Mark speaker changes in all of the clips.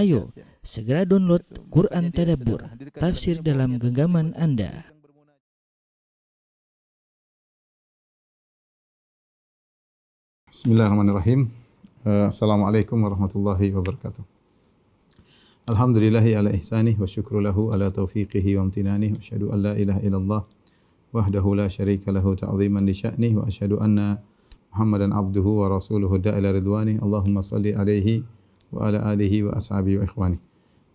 Speaker 1: Ayo, segera download Quran Tadabbur, tafsir dalam genggaman Anda.
Speaker 2: Bismillahirrahmanirrahim. Assalamualaikum warahmatullahi wabarakatuh. Alhamdulillahi ala ihsanih wa syukru lahu ala taufiqihi wa amtinanih wa asyhadu an la ilaha illallah wahdahu la syarika lahu ta'ziman li sya'nih wa asyhadu anna Muhammadan abduhu wa rasuluhu da'ila ridwani. Allahumma salli alaihi wa ala alihi wa ashabihi wa ikhwani.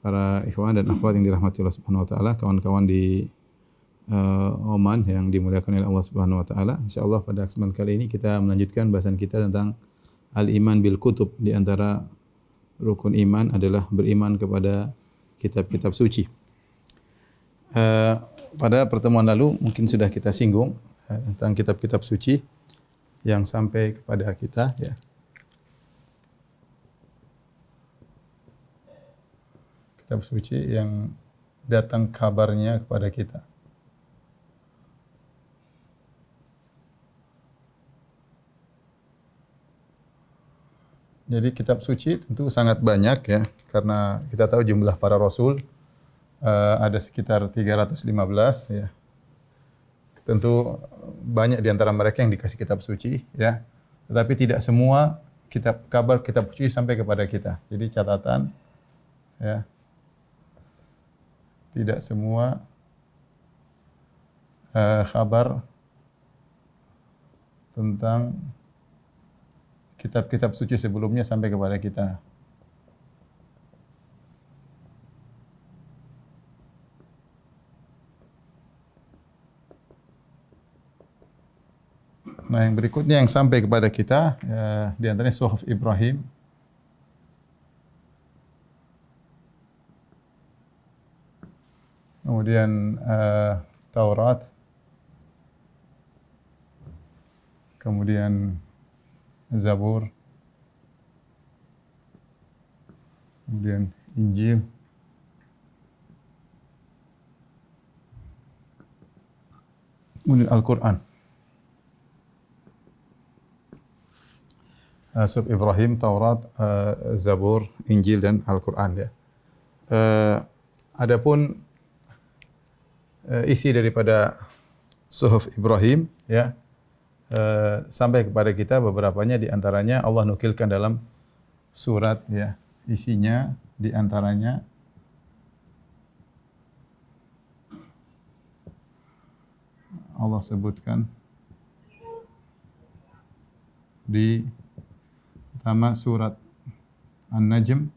Speaker 2: Para ikhwan dan akhwat yang dirahmati Allah Subhanahu wa taala, kawan-kawan di Oman yang dimuliakan oleh Allah Subhanahu wa taala. Insyaallah pada kesempatan kali ini kita melanjutkan bahasan kita tentang al-iman bil kutub. Di antara rukun iman adalah beriman kepada kitab-kitab suci. Pada pertemuan lalu mungkin sudah kita singgung tentang kitab-kitab suci yang sampai kepada kita, ya. Kitab suci yang datang kabarnya kepada kita. Jadi kitab suci tentu sangat banyak, ya, karena kita tahu jumlah para rasul ada sekitar 315, ya. Tentu banyak di antara mereka yang dikasih kitab suci, ya. Tetapi tidak semua kabar kitab suci sampai kepada kita. Jadi catatan, ya. Tidak semua kabar tentang kitab-kitab suci sebelumnya sampai kepada kita. Nah, yang berikutnya yang sampai kepada kita, di antaranya Suhuf Ibrahim. Kemudian Taurat. Kemudian Zabur, kemudian Injil, kemudian Al-Quran. Suhuf Ibrahim, Taurat, Zabur, Injil dan Al-Quran, ya. Adapun isi daripada Suhuf Ibrahim, ya, sampai kepada kita beberapanya, di antaranya Allah nukilkan dalam surat, ya. Isinya di antaranya Allah sebutkan di pertama surat An-Najm,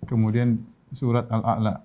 Speaker 2: kemudian surat Al-A'la.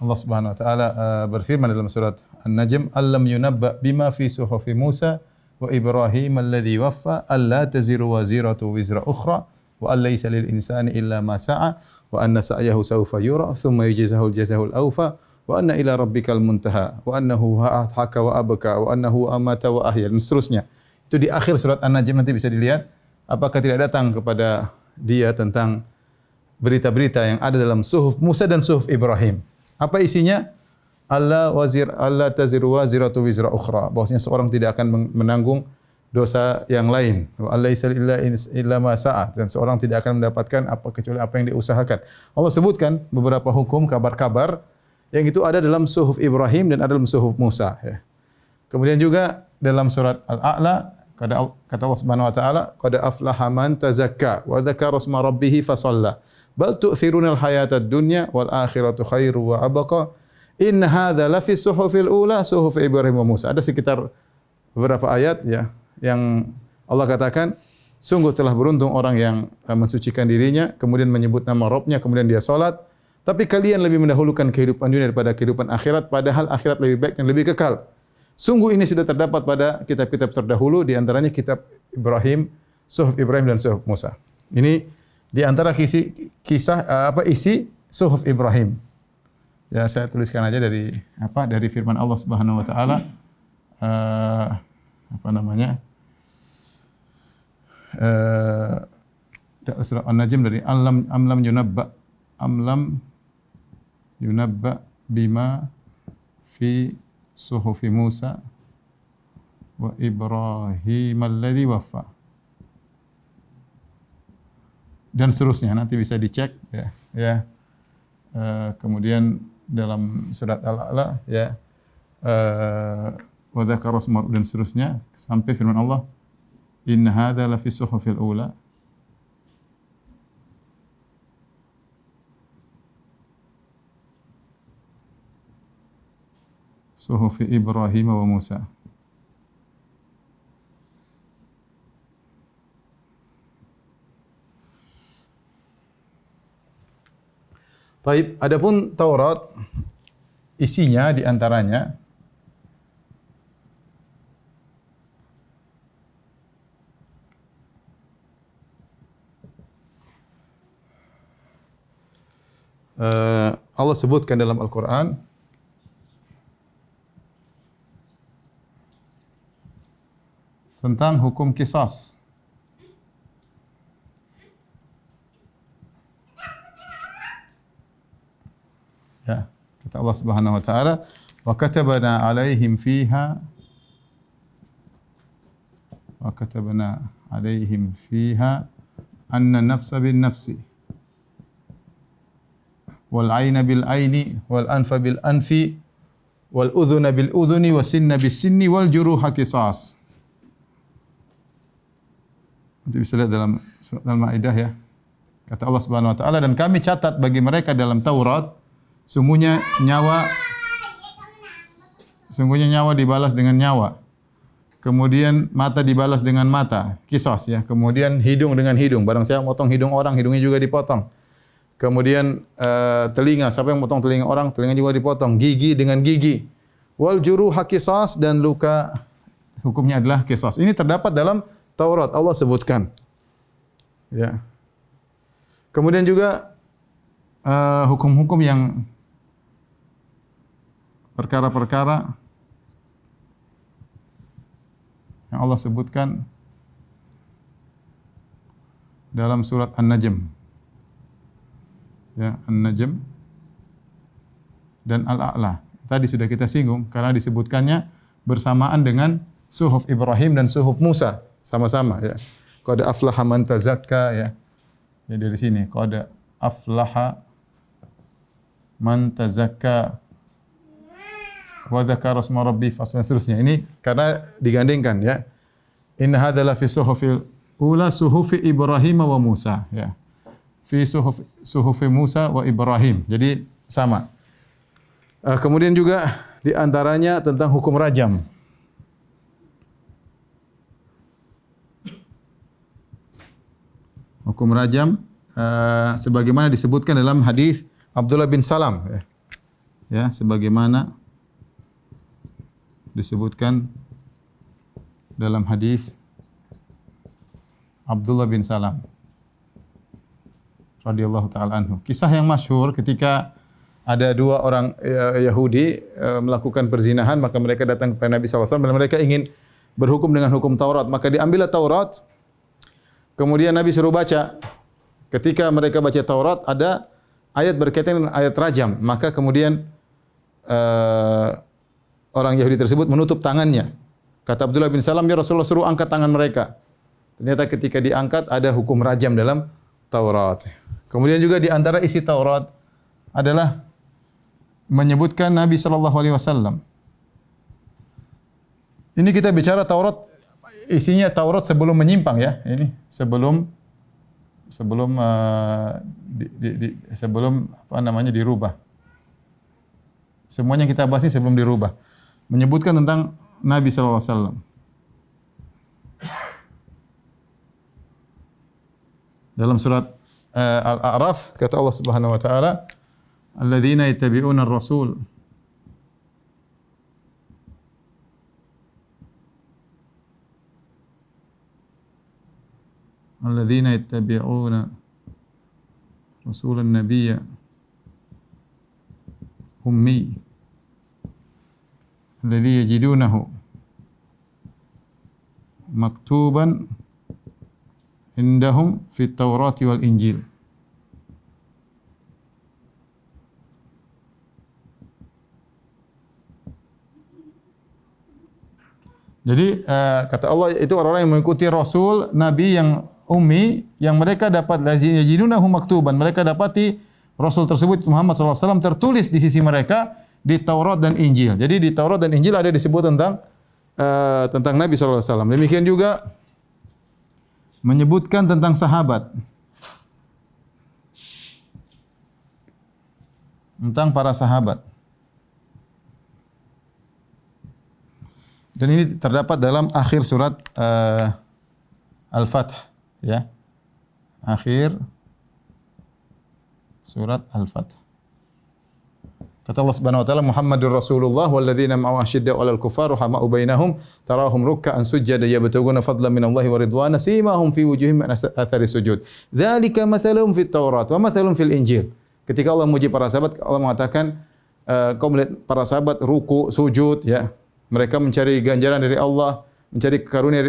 Speaker 2: Allah Subhanahu wa taala berfirman dalam surat An-Najm, "Allam yunabba bima fi suhufi Musa wa Ibrahim alladhi waffa alla taziru waziratu wizra ukhra wa an laysa lil insani illa ma sa'a wa anna sa'yahu sawfa yura thumma yujzahu al-jazaa al-awfa wa anna ila rabbikal muntaha wa annahu haka wa abka wa annahu amata wa ahya." Dan seterusnya. Itu di akhir surat An-Najm, nanti bisa dilihat apakah tidak datang kepada dia tentang berita-berita yang ada dalam suhuf Musa dan suhuf Ibrahim. Apa isinya? Allah taziru waziratu wizra ukhra. Bahwasanya seorang tidak akan menanggung dosa yang lain. Wa allaisa illa ma sa'a. Dan seorang tidak akan mendapatkan apa kecuali apa yang diusahakan. Allah sebutkan beberapa hukum, kabar-kabar yang itu ada dalam suhuf Ibrahim dan ada dalam suhuf Musa, ya. Kemudian juga dalam surat Al-A'la kata Allah Subhanahu wa taala, "Qad aflaha man tazakka wa dzakara isma rabbih fa shalla. Bal tu'thirunal hayatad dunya wal akhiratu khairu wa abqa. In hadza la fi suhufil ula suhuf Ibrahim wa Musa." Ada sekitar beberapa ayat, ya, yang Allah katakan, sungguh telah beruntung orang yang mensucikan dirinya, kemudian menyebut nama Rabbnya, kemudian dia salat. Tapi kalian lebih mendahulukan kehidupan dunia daripada kehidupan akhirat, padahal akhirat lebih baik dan lebih kekal. Sungguh ini sudah terdapat pada kitab-kitab terdahulu, di antaranya kitab Ibrahim, suhuf Ibrahim dan suhuf Musa. Ini di antara isi suhuf Ibrahim. Ya, saya tuliskan aja dari firman Allah Subhanahu wa taala, surah An-Najm, dari amlam yunabba bima fi suhufi Musa wa Ibrahim alladzi waffa. Dan seterusnya nanti bisa dicek ya. Kemudian dalam surat Al-A'la ya wa dzakara isma dan seterusnya sampai firman Allah inna hadza la fi suhufil ula. Suhufi Ibrahim wa Musa. Taib, adapun Taurat isinya di antaranya Allah sebutkan dalam Al-Qur'an tentang hukum qisas. Ya, kata Allah Subhanahu wa taala, "Wa katabna 'alaihim fiha anna an-nafsa bin-nafsi wal 'aina bil-'aini wal anfa bil-anfi wal udhuna bil-udhuni was sinna bis-sinni wal juruha qisas." Nanti bisa lihat dalam surat Al-Maidah ya. Kata Allah Subhanahu wa taala, dan kami catat bagi mereka dalam Taurat sungguhnya nyawa dibalas dengan nyawa. Kemudian mata dibalas dengan mata, qisas ya. Kemudian hidung dengan hidung. Barang siapa motong hidung orang, hidungnya juga dipotong. Kemudian telinga, siapa yang motong telinga orang, telinga juga dipotong. Gigi dengan gigi. Wal juruha qisas, dan luka hukumnya adalah qisas. Ini terdapat dalam Taurat, Allah sebutkan. Ya. Kemudian juga hukum-hukum yang perkara-perkara yang Allah sebutkan dalam surat An-Najm. Ya, An-Najm dan Al-A'la. Tadi sudah kita singgung karena disebutkannya bersamaan dengan suhuf Ibrahim dan suhuf Musa, sama-sama ya. Qad aflaha man tazakka ya. Ya dari sini qad aflaha man tazakka wa dzakara isma rabbi fasna seterusnya. Ini karena digandengkan ya. Inna hadza la fi suhufil ula suhufi Ibrahim wa Musa ya. Fi suhufi Musa wa Ibrahim. Jadi sama. Kemudian juga di antaranya tentang hukum rajam. Hukum rajam sebagaimana disebutkan dalam hadis Abdullah bin Salam ya, sebagaimana disebutkan dalam hadis Abdullah bin Salam radhiyallahu taala anhu. Kisah yang masyhur ketika ada dua orang Yahudi melakukan perzinahan, maka mereka datang kepada Nabi sallallahu alaihi wasallam dan mereka ingin berhukum dengan hukum Taurat. Maka diambillah Taurat. Kemudian Nabi suruh baca. Ketika mereka baca Taurat, ada ayat berkaitan dengan ayat rajam. Maka kemudian orang Yahudi tersebut menutup tangannya. Kata Abdullah bin Salam, ya Rasulullah suruh angkat tangan mereka. Ternyata ketika diangkat ada hukum rajam dalam Taurat. Kemudian juga di antara isi Taurat adalah menyebutkan Nabi sallallahu alaihi wasallam. Ini kita bicara Taurat, isinya Taurat sebelum menyimpang ya. Ini sebelum apa namanya dirubah. Semuanya yang kita bahas ini sebelum dirubah. Menyebutkan tentang Nabi sallallahu alaihi wasallam. Dalam surat Al-A'raf kata Allah Subhanahu wa taala, "Alladzina yattabi'una ar-rasul" Alladzina yattabi'una rasulan nabiyya ummi alladzi yajidunahu maktuban indahum fit Taurati wal Injil. Jadi kata Allah itu orang-orang yang mengikuti Rasul, Nabi yang ummi, yang mereka dapat yajidunahu maktuban. Mereka dapati Rasul tersebut Muhammad SAW tertulis di sisi mereka di Taurat dan Injil. Jadi di Taurat dan Injil ada disebut tentang Nabi SAW. Demikian juga menyebutkan tentang sahabat. Tentang para sahabat. Dan ini terdapat dalam akhir surat Al-Fath, ya. Akhir surat Al-Fath. Kata Allah Subhanahu wa taala, Muhammadur Rasulullah walladzina ma'ahu asyidda'u 'alal kuffari rahama'u bainahum tarahum ruk'an sujada yabtaguna fadlan minallahi wa ridwana simahum fi wujuhihim min athari sujud. Dzalika mathaluhum fit Taurat wa mathaluhum fil Injil. Ketika Allah memuji para sahabat, Allah mengatakan, kau melihat para sahabat ruku, sujud, ya. Mereka mencari ganjaran dari Allah, mencari karunia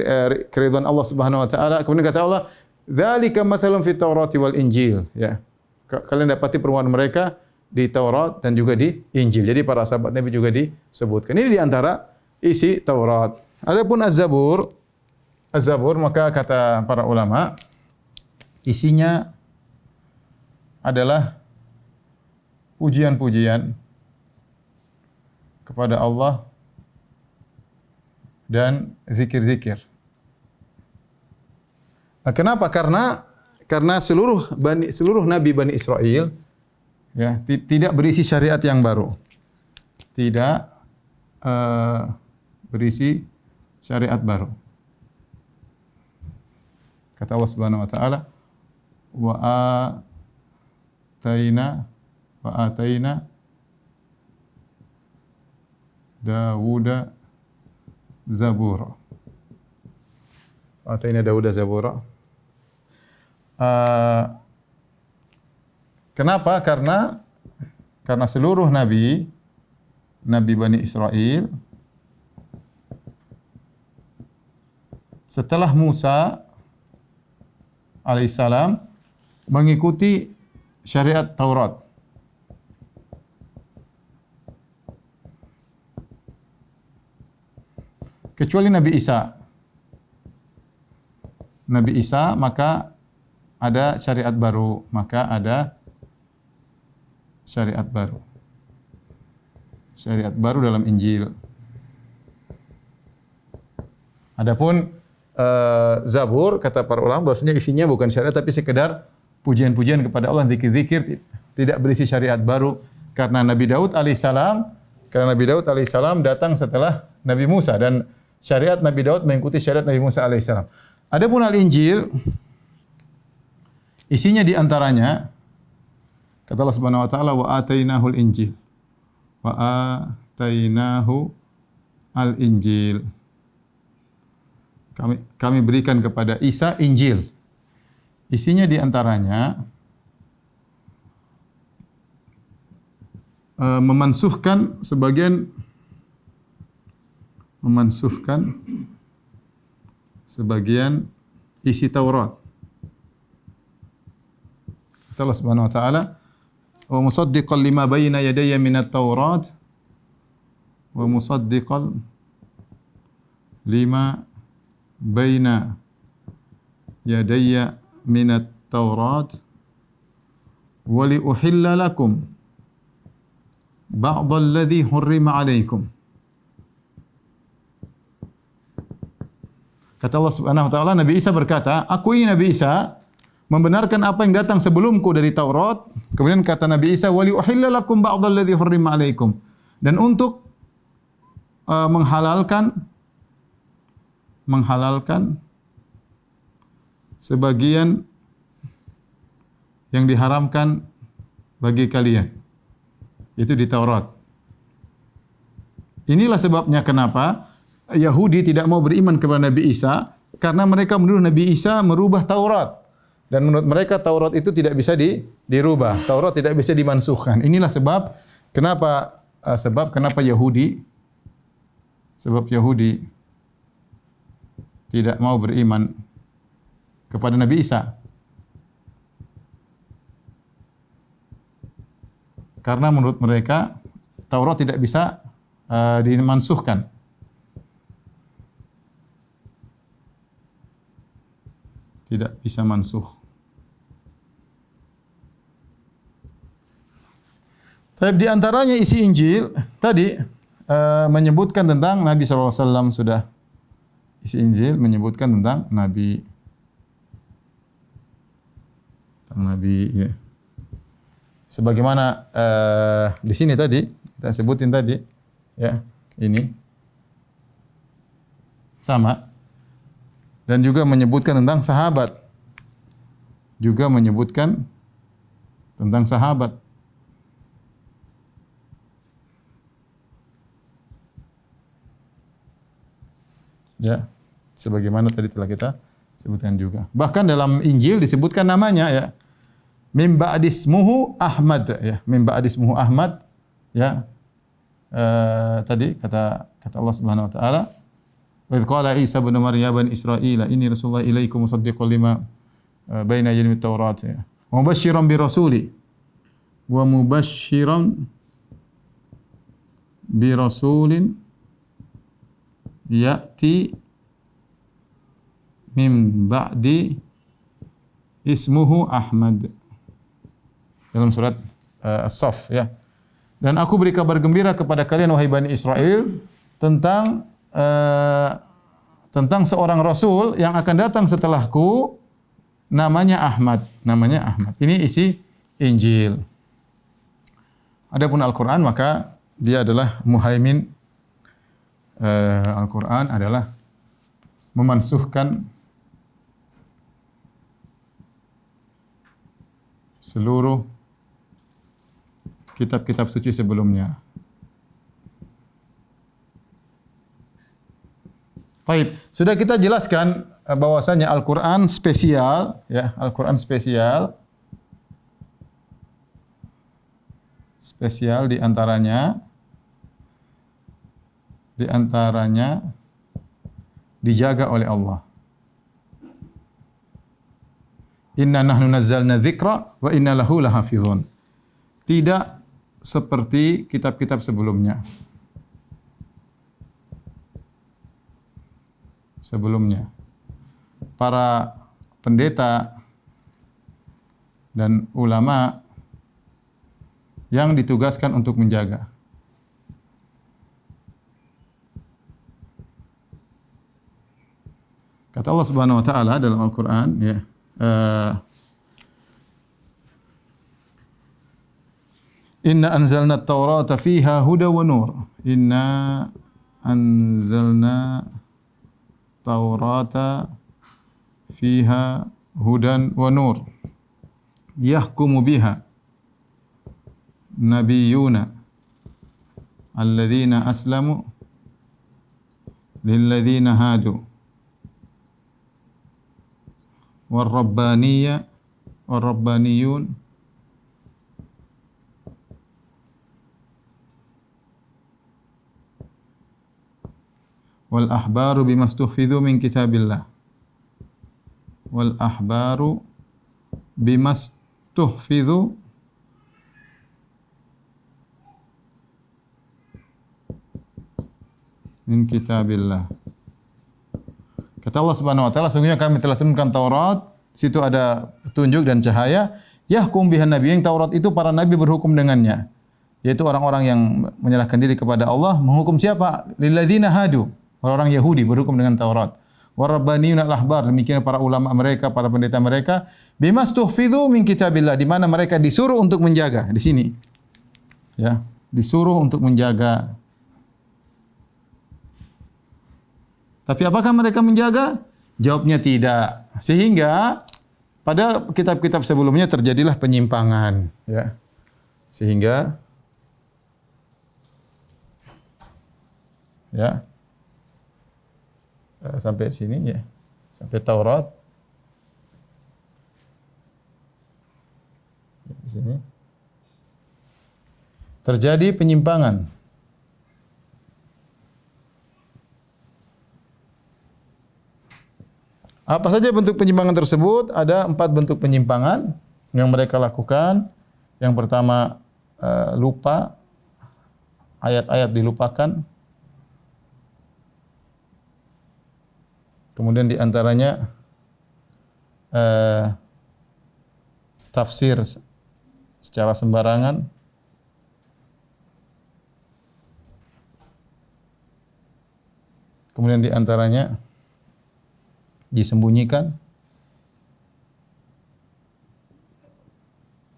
Speaker 2: keridhaan Allah Subhanahu wa taala. Kemudian kata Allah, "Dzalika mathalun fit Taurati wal Injil." Ya. Kalian dapati perumpamaan mereka di Taurat dan juga di Injil. Jadi para sahabat Nabi juga disebutkan. Ini di antara isi Taurat. Adapun Az-Zabur maka kata para ulama isinya adalah pujian-pujian kepada Allah dan zikir-zikir. Nah, kenapa? Karena seluruh nabi Bani Israel, ya, tidak berisi syariat yang baru. Tidak berisi syariat baru. Kata Allah Subhanahu wa taala, wa ataina Dawuda Zabura. Ataina Dawuda Zabura. Kenapa? Karena seluruh nabi Bani Israel setelah Musa alaihissalam mengikuti syariat Taurat. Kecuali Nabi Isa. Nabi Isa maka ada syariat baru, syariat baru dalam Injil. Adapun Zabur kata para ulama bahwasanya isinya bukan syariat tapi sekedar pujian-pujian kepada Allah, zikir-zikir, tidak berisi syariat baru karena Nabi Daud alaihissalam datang setelah Nabi Musa dan syariat Nabi Daud mengikuti syariat Nabi Musa alaihissalam. Adapun Al-Injil isinya di antaranya kata Allah Subhanahu wa taala wa atainahul injil. Wa atainahu al-injil. Kami berikan kepada Isa Injil. Isinya di antaranya memansuhkan sebagian isi Taurat. Kata Allah Subhanahu wa taala, "Wa musaddiqan lima bayna yadayya minat Taurat wa musaddiqan lima bayna yadayya minat Taurat wa li uhilla lakum ba'd alladhi hurrima 'alaykum." Kata Allah Subhanahu wa taala, Nabi Isa berkata, "Aku ini Nabi Isa membenarkan apa yang datang sebelumku dari Taurat." Kemudian kata Nabi Isa, "Wa li uhilla lakum ba'd alladhi hurrima 'alaykum." Dan untuk menghalalkan sebagian yang diharamkan bagi kalian. Itu di Taurat. Inilah sebabnya kenapa Yahudi tidak mau beriman kepada Nabi Isa, karena mereka menuduh Nabi Isa merubah Taurat. Dan menurut mereka Taurat itu tidak bisa dirubah. Taurat tidak bisa dimansuhkan. Inilah sebab kenapa Yahudi tidak mau beriman kepada Nabi Isa. Karena menurut mereka Taurat tidak bisa dimansuhkan. tidak bisa mansukh. Tapi di antaranya isi Injil tadi menyebutkan tentang Nabi SAW sudah. Isi Injil menyebutkan tentang Nabi ya. Sebagaimana di sini tadi kita sebutin tadi ya, ini sama. Dan juga menyebutkan tentang sahabat. Juga menyebutkan tentang sahabat. Ya, sebagaimana tadi telah kita sebutkan juga. Bahkan dalam Injil disebutkan namanya ya. Mim ba'dismuhu Ahmad ya. Mim ba'dismuhu Ahmad ya. Tadi kata Allah Subhanahu wa taala, "Wa idz qala Isa ibn Maryam Israila inni rasulullah ilaikum musaddiqan lima baina yadayhi at-Taurat." Ya. Wa mubasysyiran bi rasuli wa mubasysyiran bi rasulin ya'ti mim ba'di ismuhu Ahmad. Dalam surat As-Saff ya. Dan aku beri kabar gembira kepada kalian wahai Bani Israel tentang seorang rasul yang akan datang setelahku namanya Ahmad. Ini isi Injil. Adapun Al-Qur'an maka dia adalah muhaimin. Al-Qur'an adalah memansuhkan seluruh kitab-kitab suci sebelumnya. Baik, sudah kita jelaskan bahwasanya Al-Qur'an spesial ya, Al-Qur'an spesial di antaranya dijaga oleh Allah. Inna nahnu nazzalna dzikra wa inna lahu lahafizun. Tidak seperti kitab-kitab sebelumnya. Para pendeta dan ulama yang ditugaskan untuk menjaga. Kata Allah Subhanahu wa taala dalam Al-Qur'an ya, Inna anzalna at-Taurata fiha huda wa nur. Inna anzalna Taurata fiha hudan wa nur. Yahkumu biha nabiyyuna alladhina aslamu lilladhina hadu والربانيون والأحبار بما استحفظوا من كتاب الله Kata Allah Subhanahu wa taala, sungguhnya kami telah turunkan Taurat, situ ada petunjuk dan cahaya. Yahkum bihan nabiyyin, Taurat itu para nabi berhukum dengannya. Yaitu orang-orang yang menyerahkan diri kepada Allah, menghukum siapa? Lilladzina hadu, orang-orang Yahudi berhukum dengan Taurat. Warabbaniyun al-ahbar, demikian para ulama mereka, para pendeta mereka, bimastuhfidhu min kitabillah, di mana mereka disuruh untuk menjaga di sini. Ya, disuruh untuk menjaga. Tapi apakah mereka menjaga? Jawabnya tidak. Sehingga pada kitab-kitab sebelumnya terjadilah penyimpangan, ya. Sehingga ya sampai sini ya. Sampai Taurat. Di sini terjadi penyimpangan. Apa saja bentuk penyimpangan tersebut? Ada 4 bentuk penyimpangan yang mereka lakukan. Yang pertama, lupa, ayat-ayat dilupakan. Kemudian di antaranya eh, tafsir secara sembarangan, kemudian di antaranya disembunyikan,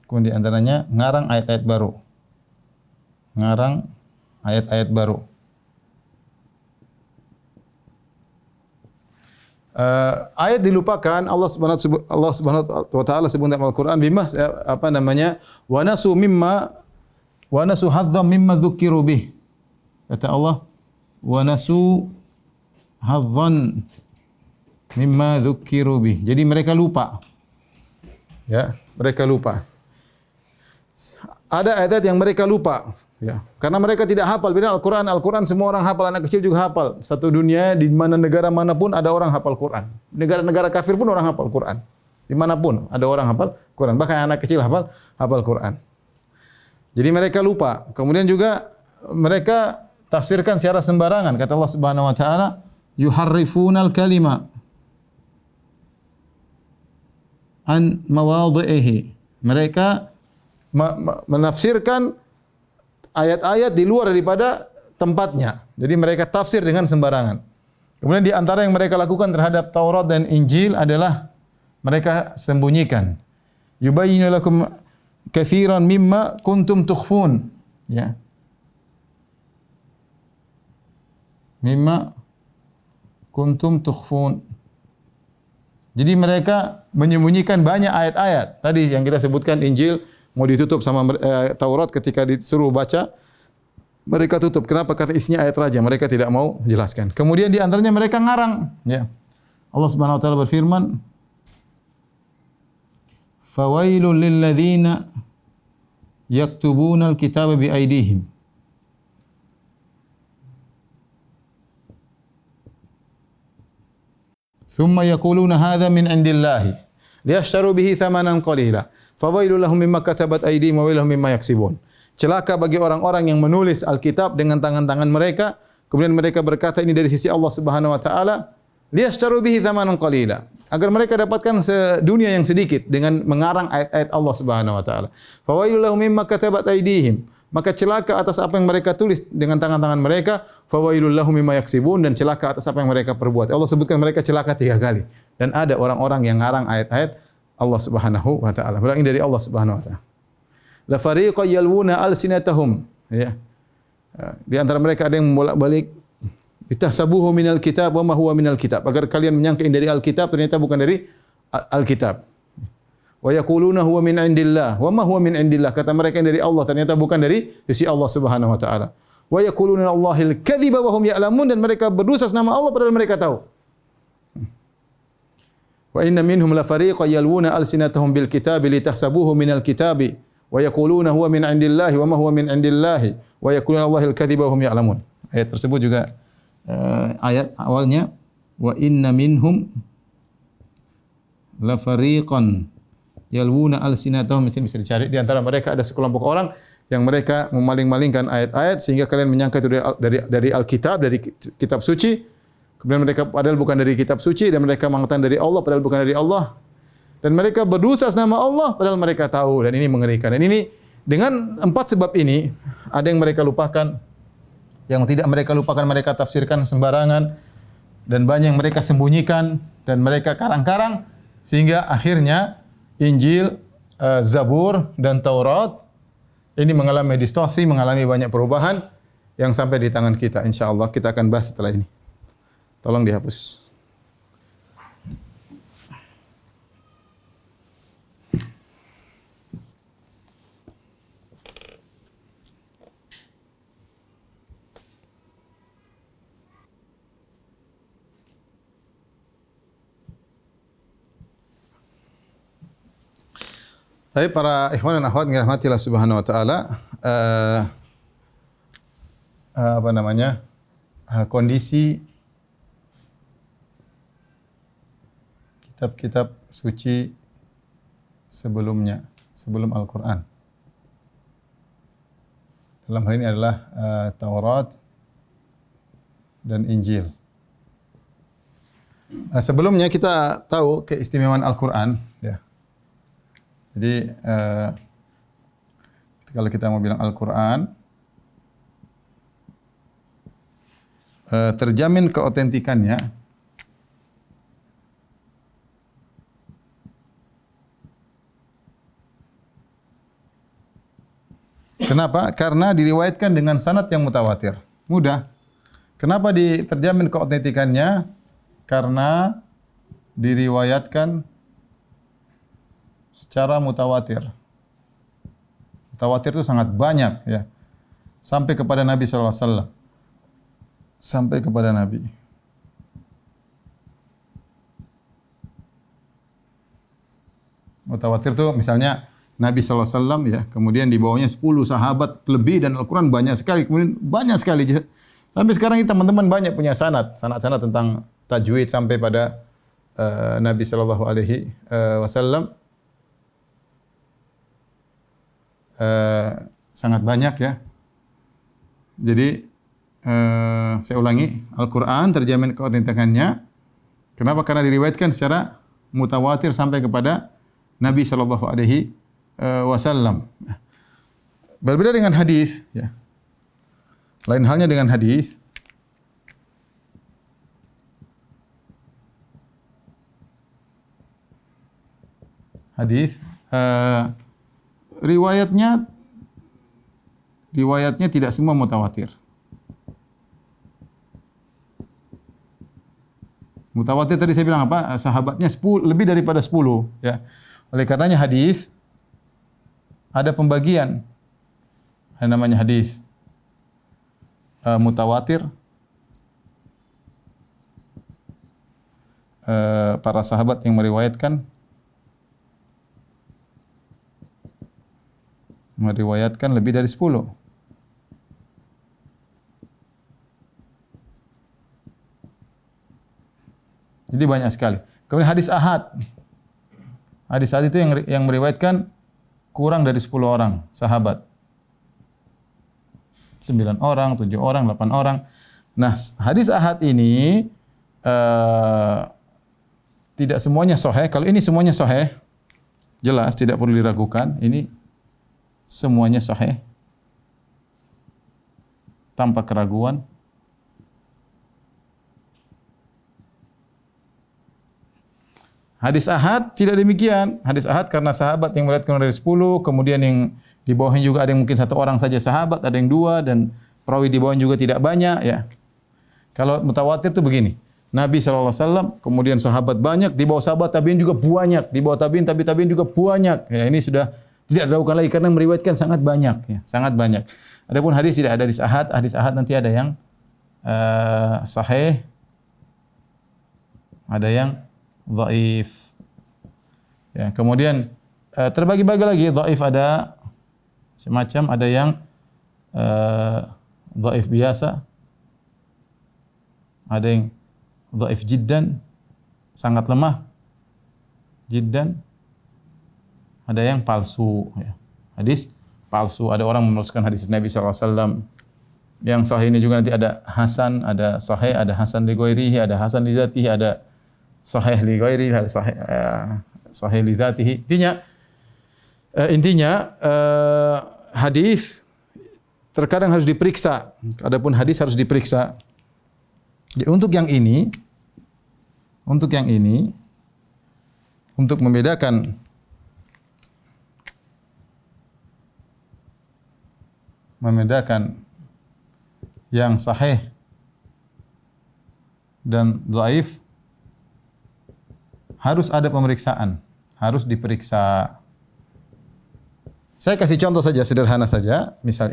Speaker 2: kemudian di antaranya ngarang ayat-ayat baru. Ngarang ayat-ayat baru. Ayat dilupakan, Allah Subhanahu wa taala sebut dalam Al-Qur'an wa nasu hadzam mimma dzukiru bih. Kata Allah, wa nasu hadzan mimma dzukiru bih. Jadi mereka lupa. Ya, mereka lupa. Ada ayat yang mereka lupa, ya. Karena mereka tidak hafal. Beda Al-Quran semua orang hafal, anak kecil juga hafal. Satu dunia di mana negara manapun ada orang hafal Quran. Negara-negara kafir pun orang hafal Quran. Dimanapun ada orang hafal Quran. Bahkan anak kecil hafal Quran. Jadi mereka lupa. Kemudian juga mereka tafsirkan secara sembarangan. Kata Allah Subhanahu wa taala, yuharrifunal kalima an mawadhihi. Mereka menafsirkan ayat-ayat di luar daripada tempatnya. Jadi mereka tafsir dengan sembarangan. Kemudian di antara yang mereka lakukan terhadap Taurat dan Injil adalah mereka sembunyikan. Yubayyinu lakum katsiran mimma kuntum tukhfun. Ya. Mimma kuntum tukhfun. Jadi mereka menyembunyikan banyak ayat-ayat. Tadi yang kita sebutkan Injil mau ditutup sama Taurat ketika disuruh baca, mereka tutup. Kenapa? Karena isinya ayat raja. Mereka tidak mau jelaskan. Kemudian di antaranya mereka ngarang. Ya. Allah Subhanahu wa taala berfirman, "Fawailul lil ladzina yaktubuna al-kitaba bi aydihim." Thumma yaquluna hadha min indillahi liyashtaru bihi thamanan qalila fawailul lahum mimma katabat aydihim wa wailul mimma yaksibun. Celaka bagi orang-orang yang menulis Alkitab dengan tangan-tangan mereka, kemudian mereka berkata ini dari sisi Allah Subhanahu wa taala, liyashtaru bihi thamanan qalila, agar mereka dapatkan dunia yang sedikit dengan mengarang ayat-ayat Allah Subhanahu wa taala. Fawailul lahum mimma katabat aydihim, maka celaka atas apa yang mereka tulis dengan tangan-tangan mereka, fawailul lahum mimma yaksibun, dan celaka atas apa yang mereka perbuat. Allah sebutkan mereka celaka 3 kali. Dan ada orang-orang yang ngarang ayat-ayat Allah Subhanahu wa taala. Berarti dari Allah Subhanahu wa taala. La fariqan yalwuna alsinatahum, ya. Di antara mereka ada yang membolak-balik litahsabuhu minal kitab wa ma huwa minal kitab. Agar kalian menyangka ini dari Alkitab, ternyata bukan dari Alkitab. Wa yaquluna huwa min indillah wa ma huwa min indillah. Kata mereka yang dari Allah, ternyata bukan dari sisi Allah Subhanahu wa taala. Wa yaquluna Allahil kadhiba wa hum ya'lamun, dan mereka berdusta nama Allah padahal mereka tahu. Wa inna minhum la fariqan yalwuna alsinatahum bil kitabi litahsabuhu minal kitabi wa yaquluna huwa min indillahi wa ma huwa min indillahi wa yaquluna Allahil kadhiba wa hum ya'lamun. Ayat tersebut juga ayat awalnya wa inna minhum la fariqan yalwuna alsinatahum, bisa dicari. Di antara mereka ada sekelompok orang yang mereka memaling-malingkan ayat-ayat sehingga kalian menyangka itu dari Alkitab, dari kitab suci. Kemudian mereka padahal bukan dari kitab suci, dan mereka mengatakan dari Allah padahal bukan dari Allah. Dan mereka berdosa nama Allah padahal mereka tahu, dan ini mengerikan. Dan ini dengan 4 sebab ini ada yang mereka lupakan, yang tidak mereka lupakan mereka tafsirkan sembarangan, dan banyak yang mereka sembunyikan dan mereka karang-karang sehingga akhirnya Injil, Zabur dan Taurat ini mengalami distorsi, mengalami banyak perubahan yang sampai di tangan kita. Insyaallah kita akan bahas setelah ini. Tolong dihapus. Tapi para ikhwan dan akhwat yang dirahmati Allah Subhanahu wa taala, kondisi kitab-kitab suci sebelumnya, sebelum Al-Qur'an. Dalam hal ini adalah Taurat dan Injil. Sebelumnya kita tahu keistimewaan Al-Quran. Ya. Jadi kalau kita mau bilang Al-Quran, terjamin keotentikannya kenapa? Karena diriwayatkan dengan sanad yang mutawatir. Mudah. Kenapa terjamin keotentikannya? Karena diriwayatkan secara mutawatir. Mutawatir itu sangat banyak ya. Sampai kepada Nabi sallallahu alaihi wasallam. Sampai kepada Nabi. Mutawatir itu misalnya Nabi sallallahu alaihi wasallam ya, kemudian di bawahnya 10 sahabat lebih dan Al-Qur'an banyak sekali, kemudian banyak sekali. Sampai sekarang teman-teman banyak punya sanad tentang tajwid sampai pada Nabi sallallahu alaihi wasallam. Sangat banyak ya. Jadi saya ulangi, Al-Quran terjamin keotentikannya. Kenapa? Karena diriwayatkan secara mutawatir sampai kepada Nabi sallallahu alaihi wasallam. Berbeda dengan hadis, ya. Lain halnya dengan hadis. Hadis riwayatnya tidak semua mutawatir. Mutawatir tadi saya bilang apa? Sahabatnya 10, lebih daripada 10 ya. Oleh karenanya hadis ada pembagian. Ada namanya hadis mutawatir. Para sahabat yang meriwayatkan lebih dari 10. Jadi banyak sekali. Kemudian hadis ahad. Hadis ahad itu yang meriwayatkan kurang dari 10 orang sahabat. 9 orang, 7 orang, 8 orang. Nah, hadis ahad ini tidak semuanya sahih. Kalau ini semuanya sahih, jelas tidak perlu diragukan. Ini semuanya sahih tanpa keraguan. Hadis ahad tidak demikian. Hadis ahad karena sahabat yang meriwayatkan dari 10, kemudian yang di bawahnya juga ada yang mungkin 1 orang saja sahabat, ada yang 2 dan perawi di bawahnya juga tidak banyak ya. Kalau mutawatir itu begini. Nabi sallallahu alaihi wasallam, kemudian sahabat banyak, di bawah sahabat tabi'in juga banyak, di bawah tabi'in tabi'in juga banyak. Ya, ini sudah tidak diragukan lagi karena meriwayatkan sangat banyak ya, sangat banyak. Adapun hadis tidak ada hadis ahad nanti ada yang sahih, ada yang dhaif. Ya, kemudian terbagi-bagi lagi, dhaif ada semacam, ada yang dhaif biasa, ada yang dhaif jiddan, sangat lemah, jiddan, ada yang palsu. Ya. Hadis palsu, ada orang memalsukan hadis Nabi SAW. Yang sahih ini juga nanti ada hasan, ada sahih, ada hasan li ghairihi, ada hasan li dzatihi, ada sahih li ghairihi, ada sahih li dzatihi. Intinya hadis terkadang harus diperiksa. Adapun hadis harus diperiksa. Jadi untuk yang ini, untuk membedakan yang sahih dan dhaif harus ada pemeriksaan, harus diperiksa. Saya kasih contoh saja, sederhana saja. Misal.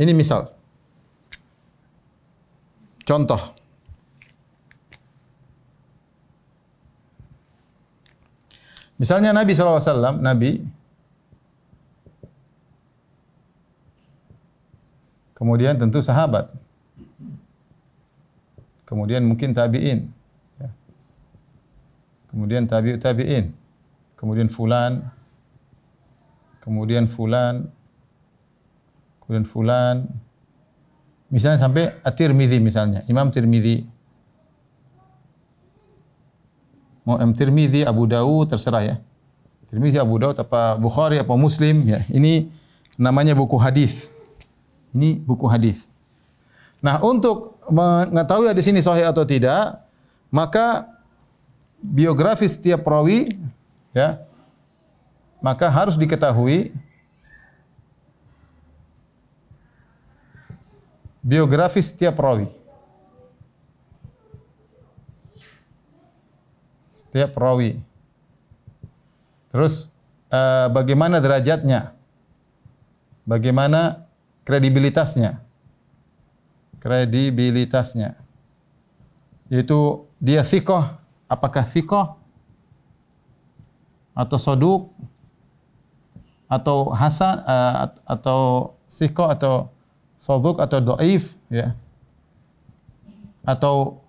Speaker 2: Contoh. Misalnya Nabi SAW, kemudian tentu sahabat, kemudian mungkin tabi'in, ya. Kemudian tabi'in, kemudian fulan, misalnya sampai At-Tirmidzi misalnya, Imam Tirmidzi. mau Tirmidzi, Abu Dawud, terserah ya. Tirmidzi, Abu Dawud, apa Bukhari, apa Muslim, ya. Ini namanya buku hadis. Ini buku hadis. Nah, untuk mengetahui hadis ini sahih atau tidak, maka biografi setiap perawi, ya, maka harus diketahui biografi setiap perawi. Setiap perawi. Terus bagaimana derajatnya? Bagaimana kredibilitasnya? Kredibilitasnya. Yaitu dia thiqah, apakah thiqah atau soduk atau hasan atau thiqah atau soduk atau dhaif, ya. Atau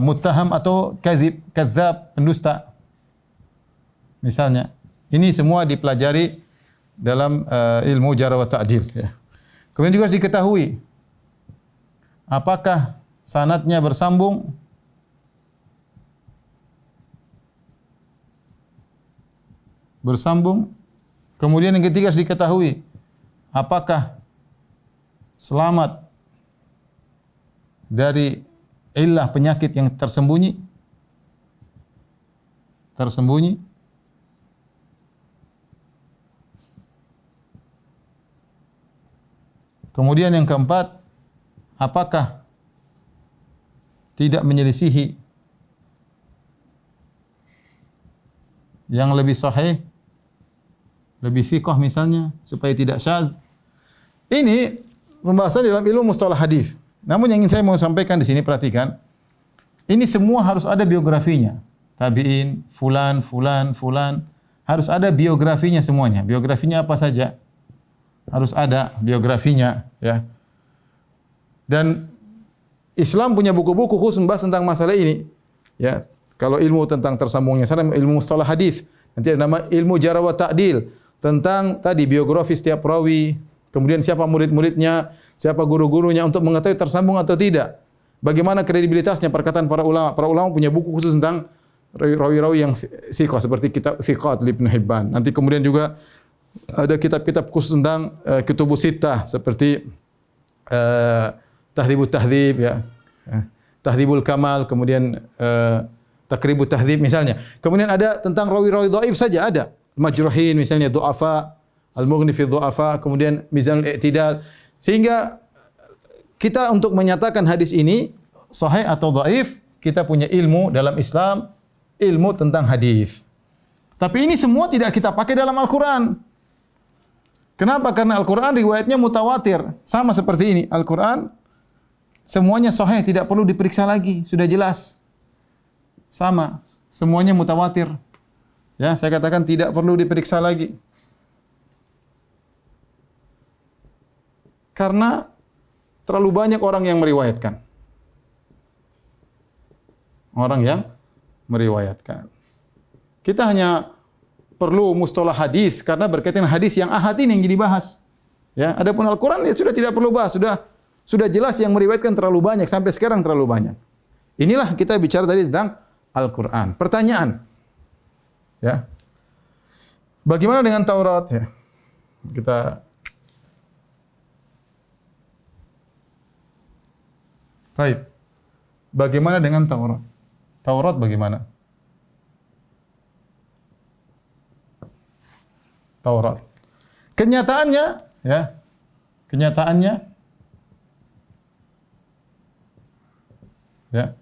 Speaker 2: muttaham atau kadzab, pendusta. Misalnya, ini semua dipelajari dalam ilmu jarh wa ta'dil, ya. Kemudian juga harus diketahui apakah sanadnya bersambung Kemudian yang ketiga harus diketahui apakah selamat dari illah penyakit yang tersembunyi. Kemudian yang keempat, apakah tidak menyelisihi yang lebih sahih, lebih thiqah misalnya, supaya tidak syadz. Ini pembahasan dalam ilmu mustalah hadis. Namun yang ingin saya mau sampaikan di sini, perhatikan. Ini semua harus ada biografinya. Tabi'in, fulan, harus ada biografinya semuanya. Biografinya apa saja? Harus ada biografinya, ya. Dan Islam punya buku-buku khusus membahas tentang masalah ini, ya. Kalau ilmu tentang tersambungnya sana ilmu mustalah hadis, nanti ada nama ilmu jarh wa ta'dil, tentang tadi biografi setiap perawi, kemudian siapa murid-muridnya, siapa guru-gurunya untuk mengetahui tersambung atau tidak. Bagaimana kredibilitasnya perkataan para ulama. Para ulama punya buku khusus tentang rawi-rawi yang thiqah seperti kitab Thiqat Ibnu Hibban. Nanti kemudian juga ada kitab-kitab khusus tentang Kutubus Sittah seperti Tahdhibut Tahdhib, ya. Tahdhibul Kamal, kemudian Taqribut Tahdhib misalnya. Kemudian ada tentang rawi-rawi dhaif saja ada. Majruhin misalnya, du'afa, Al-Mughni fi du'afa, kemudian Mizanul I'tidal. Sehingga kita untuk menyatakan hadis ini sahih atau dhaif, kita punya ilmu dalam Islam, ilmu tentang hadis. Tapi ini semua tidak kita pakai dalam Al-Qur'an. Kenapa? Karena Al-Qur'an riwayatnya mutawatir. Sama seperti ini, Al-Qur'an semuanya sahih, tidak perlu diperiksa lagi, sudah jelas. Sama, semuanya mutawatir. Ya, saya katakan tidak perlu diperiksa lagi. Karena terlalu banyak orang yang meriwayatkan. Kita hanya perlu mustalah hadis karena berkaitan hadis yang ahad ini yang dibahas. Ya, adapun Al-Qur'an ya sudah tidak perlu bahas, sudah jelas yang meriwayatkan terlalu banyak, sampai sekarang terlalu banyak. Inilah kita bicara tadi tentang Al-Qur'an. Pertanyaan, ya, bagaimana dengan Taurat? Ya, baik. Bagaimana dengan Taurat? Taurat bagaimana? Taurat. Kenyataannya, ya, ya,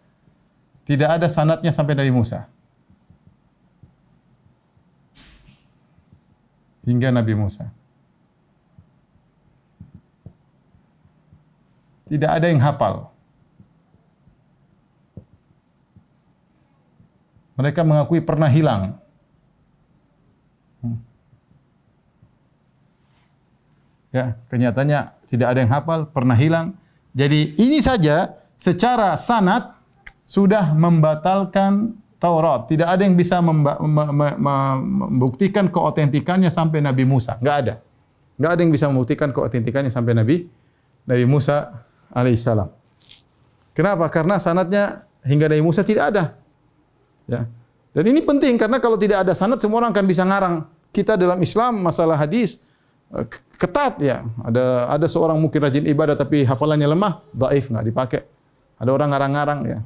Speaker 2: tidak ada sanadnya sampai Nabi Musa. Hingga Nabi Musa. Tidak ada yang hafal. Mereka mengakui pernah hilang. Ya, kenyataannya tidak ada yang hafal, pernah hilang. Jadi ini saja secara sanad sudah membatalkan Taurat. Tidak ada yang bisa membuktikan keotentikannya sampai Nabi Musa. Enggak ada. Enggak ada yang bisa membuktikan keotentikannya sampai Nabi Musa alaihissalam. Kenapa? Karena sanadnya hingga Nabi Musa tidak ada. Ya. Dan ini penting karena kalau tidak ada sanad semua orang akan bisa ngarang. Kita dalam Islam masalah hadis ketat ya. Ada seorang mungkin rajin ibadah tapi hafalannya lemah, dhaif, enggak dipakai. Ada orang ngarang-ngarang ya.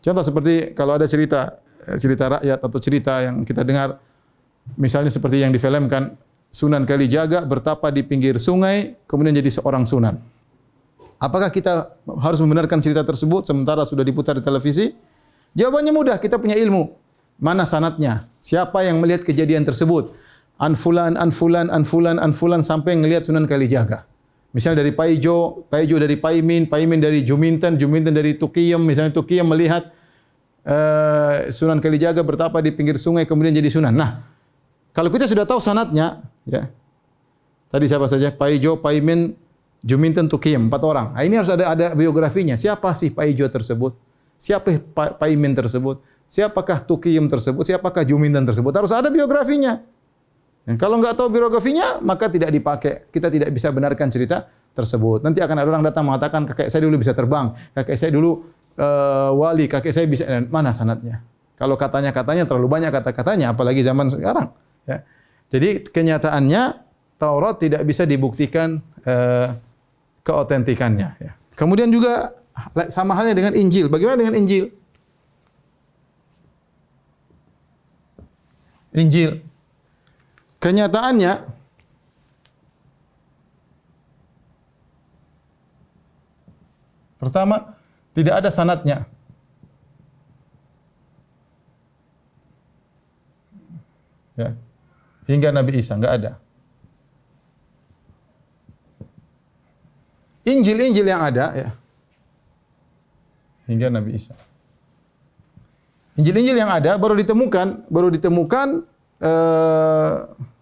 Speaker 2: Contoh seperti kalau ada cerita rakyat atau cerita yang kita dengar misalnya seperti yang difilmkan Sunan Kalijaga bertapa di pinggir sungai kemudian jadi seorang sunan. Apakah kita harus membenarkan cerita tersebut sementara sudah diputar di televisi? Jawabannya mudah, kita punya ilmu. Mana sanadnya? Siapa yang melihat kejadian tersebut? An fulan sampai ngelihat Sunan Kalijaga. Misalnya dari Paijo dari Paimin dari Juminten dari Tukiyem, misalnya Tukiyem melihat Sunan Kalijaga bertapa di pinggir sungai kemudian jadi sunan. Nah, kalau kita sudah tahu sanadnya, ya. Tadi siapa saja? Paijo, Paimin, Juminten, Tukiyem, 4 orang. Nah, ini harus ada biografinya. Siapa sih Paijo tersebut? Siapa Paimin tersebut? Siapakah Tukiyem tersebut? Siapakah Juminten tersebut? Harus ada biografinya. Dan kalau enggak tahu biografinya, maka tidak dipakai. Kita tidak bisa benarkan cerita tersebut. Nanti akan ada orang datang mengatakan, kakek saya dulu bisa terbang, kakek saya dulu wali, kakek saya bisa. Mana sanadnya? Kalau katanya terlalu banyak kata-katanya, apalagi zaman sekarang. Ya. Jadi kenyataannya Taurat tidak bisa dibuktikan keotentikannya. Ya. Kemudian juga sama halnya dengan Injil. Bagaimana dengan Injil? Injil. Kenyataannya pertama tidak ada sanadnya. Ya. Hingga Nabi Isa enggak ada. Injil yang ada ya. Hingga Nabi Isa. Injil yang ada baru ditemukan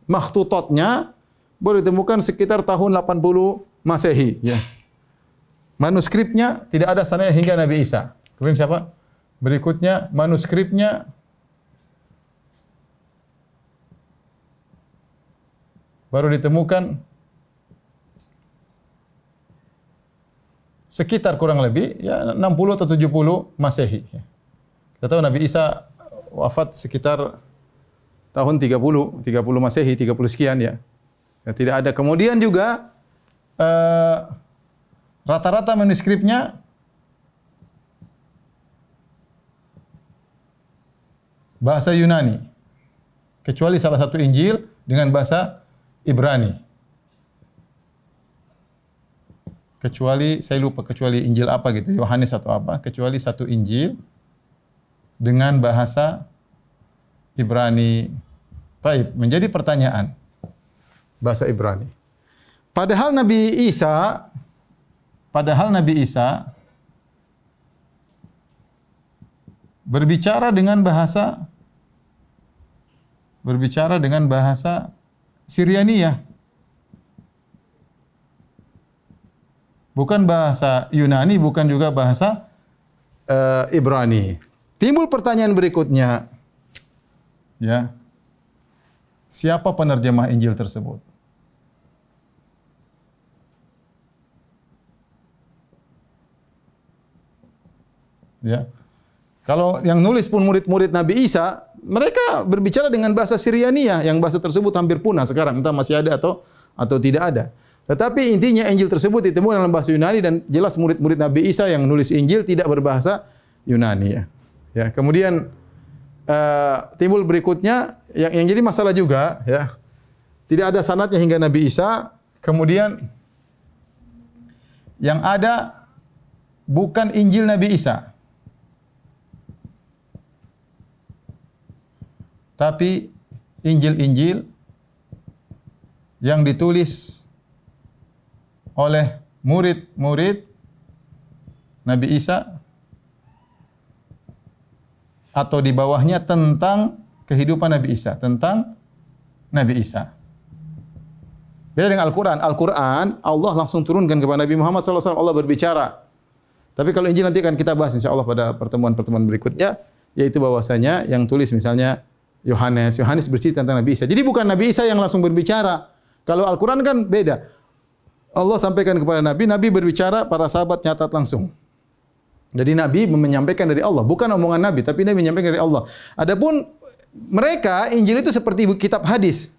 Speaker 2: makhtutotnya baru ditemukan sekitar tahun 80 Masehi ya. Manuskripnya tidak ada sanadnya hingga Nabi Isa. Kemudian siapa? Berikutnya manuskripnya baru ditemukan sekitar kurang lebih ya 60 atau 70 Masehi ya. Kita tahu Nabi Isa wafat sekitar tahun 30 Masehi, 30 sekian ya. Ya tidak ada. Kemudian juga rata-rata manuskripnya bahasa Yunani. Kecuali salah satu Injil dengan bahasa Ibrani. Kecuali Injil apa gitu, Yohanes atau apa, kecuali satu Injil dengan bahasa Ibrani. Baik, menjadi pertanyaan bahasa Ibrani. Padahal Nabi Isa berbicara dengan bahasa Syrianiyah. Bukan bahasa Yunani, bukan juga bahasa Ibrani. Timbul pertanyaan berikutnya. Ya. Siapa penerjemah Injil tersebut? Ya. Kalau yang nulis pun murid-murid Nabi Isa, mereka berbicara dengan bahasa Syrianiyah yang bahasa tersebut hampir punah sekarang, entah masih ada atau tidak ada. Tetapi intinya Injil tersebut ditemukan dalam bahasa Yunani dan jelas murid-murid Nabi Isa yang nulis Injil tidak berbahasa Yunani ya. Ya, kemudian timbul berikutnya yang jadi masalah juga ya. Tidak ada sanadnya hingga Nabi Isa. Kemudian yang ada bukan Injil Nabi Isa. Tapi Injil-Injil yang ditulis oleh murid-murid Nabi Isa atau di bawahnya tentang kehidupan Nabi Isa, tentang Nabi Isa. Beda dengan Al-Quran. Al-Quran Allah langsung turunkan kepada Nabi Muhammad SAW. Allah berbicara. Tapi kalau Injil nanti akan kita bahas insya Allah pada pertemuan-pertemuan berikutnya, yaitu bahwasanya yang tulis misalnya Yohanes bercerita tentang Nabi Isa. Jadi bukan Nabi Isa yang langsung berbicara. Kalau Al-Quran kan beda. Allah sampaikan kepada Nabi, Nabi berbicara, para sahabat nyatat langsung. Jadi Nabi menyampaikan dari Allah, bukan omongan Nabi, tapi Nabi menyampaikan dari Allah. Adapun mereka, Injil itu seperti kitab hadis.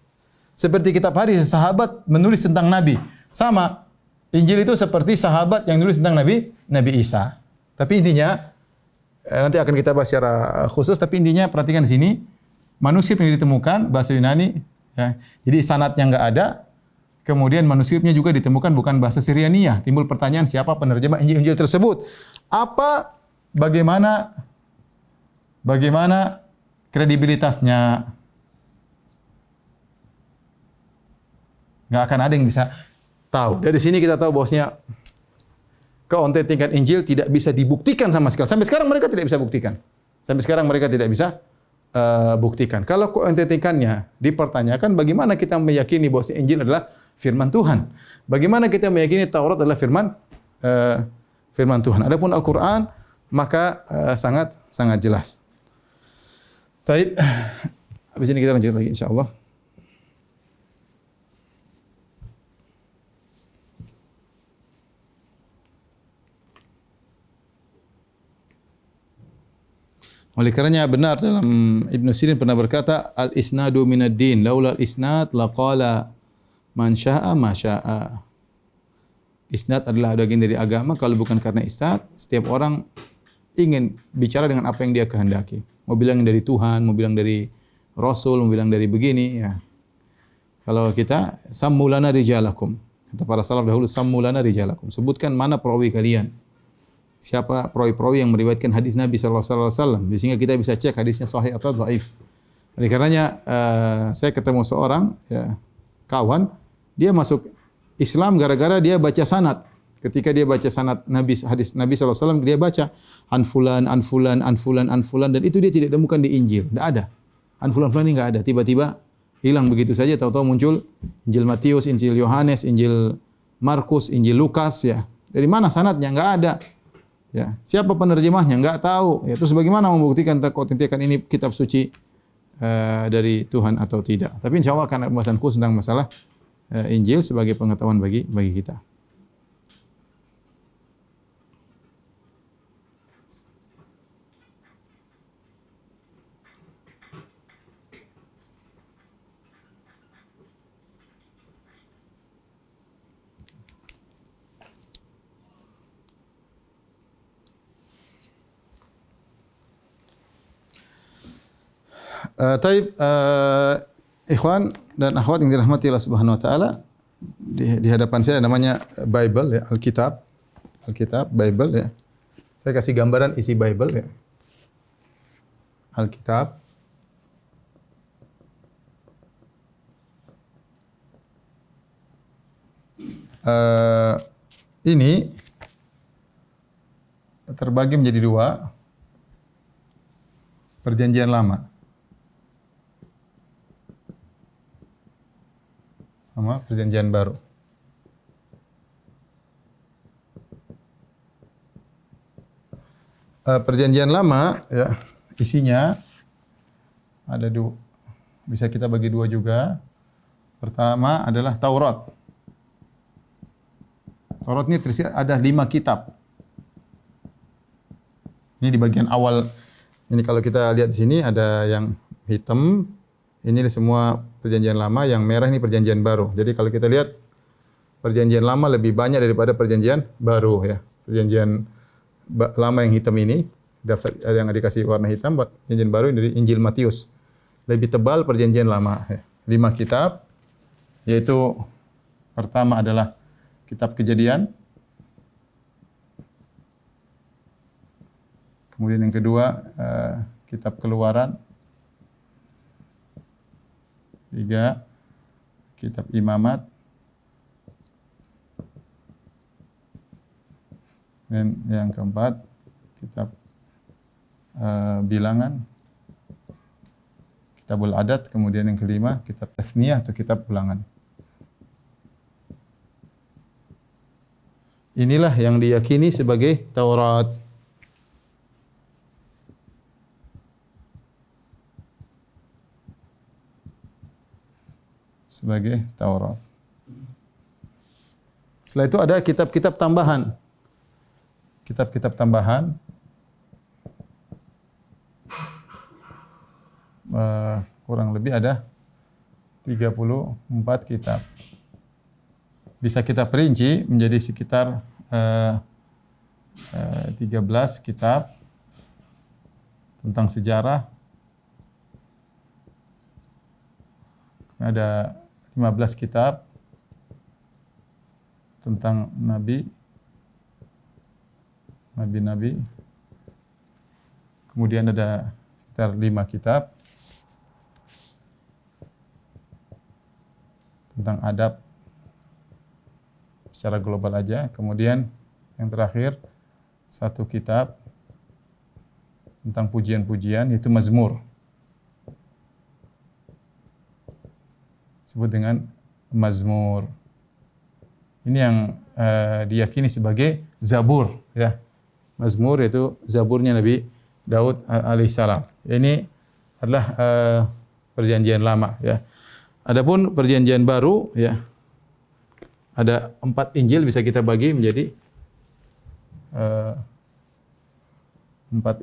Speaker 2: Seperti kitab hadis, sahabat menulis tentang Nabi. Sama, Injil itu seperti sahabat yang nulis tentang Nabi Isa. Tapi intinya, nanti akan kita bahas secara khusus, tapi intinya perhatikan di sini, manuskrip yang ditemukan, bahasa Yunani, ya. Jadi sanadnya enggak ada, kemudian manuskripnya juga ditemukan bukan bahasa Syriania. Timbul pertanyaan siapa penerjemah Injil tersebut? Bagaimana kredibilitasnya? Nggak akan ada yang bisa tahu. Dari sini kita tahu bahwasanya keautentikan Injil tidak bisa dibuktikan sama sekali. Sampai sekarang mereka tidak bisa buktikan. Buktikan. Kalau keautentikannya dipertanyakan, bagaimana kita meyakini bahwa Injil adalah firman Tuhan? Bagaimana kita meyakini Taurat adalah firman Tuhan? Adapun Al-Qur'an maka sangat jelas. Baik. Habis ini kita lanjut lagi insyaallah. Oleh karenanya benar dalam Ibn Sirin pernah berkata, al-isnadu minad din, laula al-isnad laqala man syaa ma syaa. Isnad adalah bagian dari agama, kalau bukan karena isnad, setiap orang ingin bicara dengan apa yang dia kehendaki. Mau bilang dari Tuhan, mau bilang dari Rasul, mau bilang dari begini, ya. Kalau kita sammulana rijalakum. Kata para salaf dahulu, sammulana rijalakum. Sebutkan mana perawi kalian. Siapa perawi-perawi yang meriwayatkan hadis Nabi sallallahu alaihi wasallam, sehingga kita bisa cek hadisnya sahih atau dhaif. Oleh karenanya saya ketemu seorang kawan, dia masuk Islam gara-gara dia baca sanad. Ketika dia baca sanad hadis Nabi sallallahu alaihi wasallam, dia baca an fulan dan itu dia tidak temukan di Injil, tidak ada. An fulan ini enggak ada, tiba-tiba hilang begitu saja, tahu-tahu muncul Injil Matius, Injil Yohanes, Injil Markus, Injil Lukas, ya. Dari mana sanadnya? Enggak ada. Ya, siapa penerjemahnya? Enggak tahu. Ya, terus bagaimana membuktikan keautentikan ini kitab suci dari Tuhan atau tidak? Tapi insyaallah akan ada pembahasan khusus tentang masalah Injil sebagai pengetahuan bagi kita. Ikhwan dan akhwat yang dirahmati Allah Subhanahu wa taala, di hadapan saya namanya Bible, ya, Alkitab, Bible, ya. Saya kasih gambaran isi Bible, ya. Alkitab. Ini terbagi menjadi dua. Perjanjian Lama sama Perjanjian Baru. Perjanjian Lama, ya, isinya ada dua, bisa kita bagi dua juga. Pertama adalah Taurat. Taurat ini terisi ada 5 kitab. Ini di bagian awal. Ini kalau kita lihat di sini ada yang hitam, ini semua Perjanjian Lama, yang merah ini Perjanjian Baru. Jadi kalau kita lihat Perjanjian Lama lebih banyak daripada Perjanjian Baru, ya. Perjanjian Lama yang hitam ini, daftar yang dikasih warna hitam, buat Perjanjian Baru ini dari Injil Matius. Lebih tebal Perjanjian Lama, ya. 5 kitab, yaitu pertama adalah Kitab Kejadian. Kemudian yang kedua, Kitab Keluaran. 3, Kitab Imamat. Dan yang keempat, Kitab Bilangan. Kitabul Adat. Kemudian yang kelima, Kitab Tasniyah atau Kitab Ulangan. Inilah yang diyakini sebagai Taurat. Sebagai Taurat. Setelah itu ada kitab-kitab tambahan. kitab-kitab tambahan. Kurang lebih ada 34 kitab. Bisa kita perinci menjadi sekitar 13 kitab tentang sejarah. Ada 15 kitab tentang nabi-nabi. Kemudian ada sekitar 5 kitab tentang adab secara global aja. Kemudian yang terakhir 1 kitab tentang pujian-pujian, yaitu Mazmur. Disebut dengan Mazmur. Ini yang diyakini sebagai Zabur, ya. Mazmur itu Zaburnya Nabi Daud alaihissalam. Ini adalah perjanjian lama, ya. Adapun perjanjian baru, ya, ada 4 Injil, bisa kita bagi menjadi 4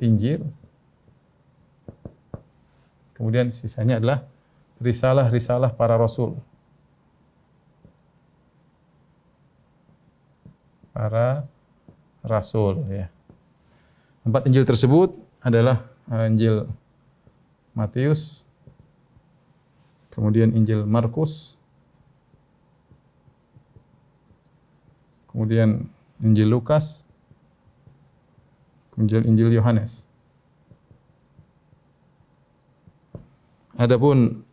Speaker 2: Injil. Kemudian sisanya adalah risalah-risalah para rasul. Para rasul, ya. 4 Injil tersebut adalah Injil Matius, kemudian Injil Markus, kemudian Injil Lukas, kemudian Injil Yohanes. Adapun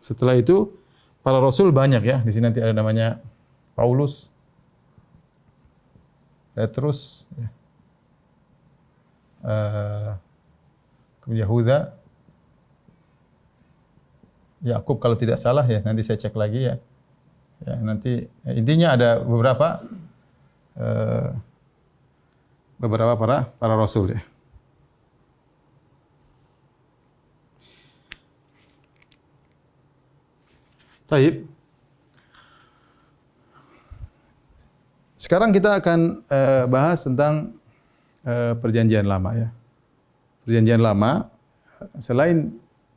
Speaker 2: setelah itu para rasul banyak, ya. Di sini nanti ada namanya Paulus, Petrus, ya. Kemudian Yahuda, Yakub kalau tidak salah, ya. Nanti saya cek lagi, ya. Ya, nanti intinya ada beberapa para rasul, ya. Taib. Sekarang kita akan bahas tentang perjanjian lama, ya. Perjanjian lama selain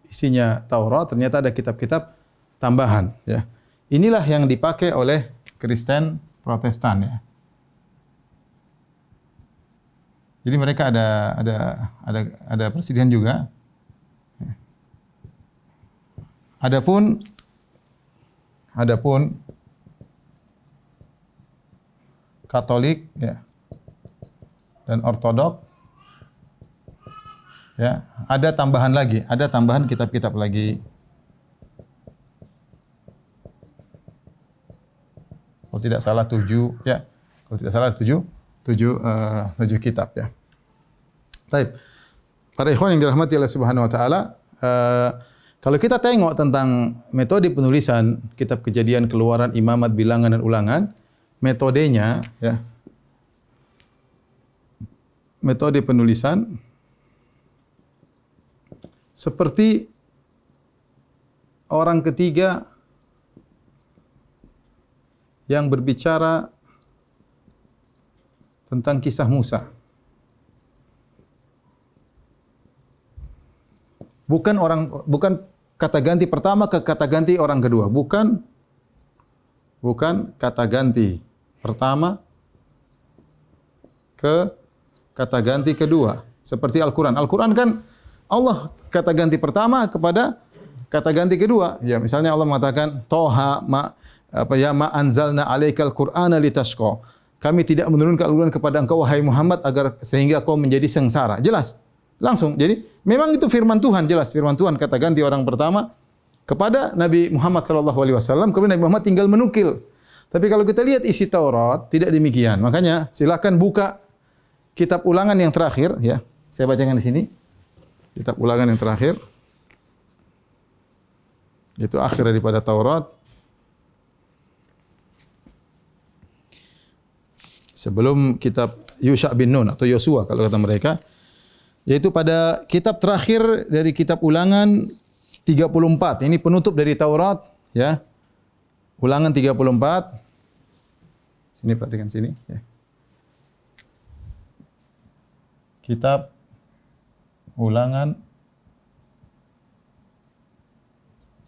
Speaker 2: isinya Taurat, ternyata ada kitab-kitab tambahan, ya. Inilah yang dipakai oleh Kristen Protestan, ya. Jadi mereka ada persisihan juga. Adapun Katolik, ya, dan Ortodok, ya, ada tambahan kitab-kitab lagi. Kalau tidak salah 7, ya. Kalau tidak salah 7 kitab, ya. Baik. Para ikhwan yang dirahmati Allah Subhanahu wa taala, kalau kita tengok tentang metode penulisan kitab Kejadian, Keluaran, Imamat, Bilangan, dan Ulangan, metodenya, ya, metode penulisan seperti orang ketiga yang berbicara tentang kisah Musa. Bukan kata ganti pertama ke kata ganti orang kedua, bukan kata ganti pertama ke kata ganti kedua. Seperti Al-Quran. Al-Quran kan Allah kata ganti pertama kepada kata ganti kedua. Ya, misalnya Allah mengatakan Toha ma anzalna alaikal Qur'ana litashqa. Kami tidak menurunkan Al-Quran kepada engkau wahai Muhammad agar sehingga kau menjadi sengsara. Jelas. Langsung. Jadi memang itu firman Tuhan, jelas firman Tuhan, kata ganti orang pertama kepada Nabi Muhammad sallallahu alaihi wasallam, kemudian Nabi Muhammad tinggal menukil. Tapi kalau kita lihat isi Taurat tidak demikian. Makanya silakan buka kitab Ulangan yang terakhir, ya. Saya bacakan di sini. Kitab Ulangan yang terakhir. Itu akhir daripada Taurat. Sebelum kitab Yusha bin Nun atau Yosua kalau kata mereka, yaitu pada kitab terakhir dari kitab Ulangan 34. Ini penutup dari Taurat, ya. Ulangan 34. Sini perhatikan sini, ya. kitab ulangan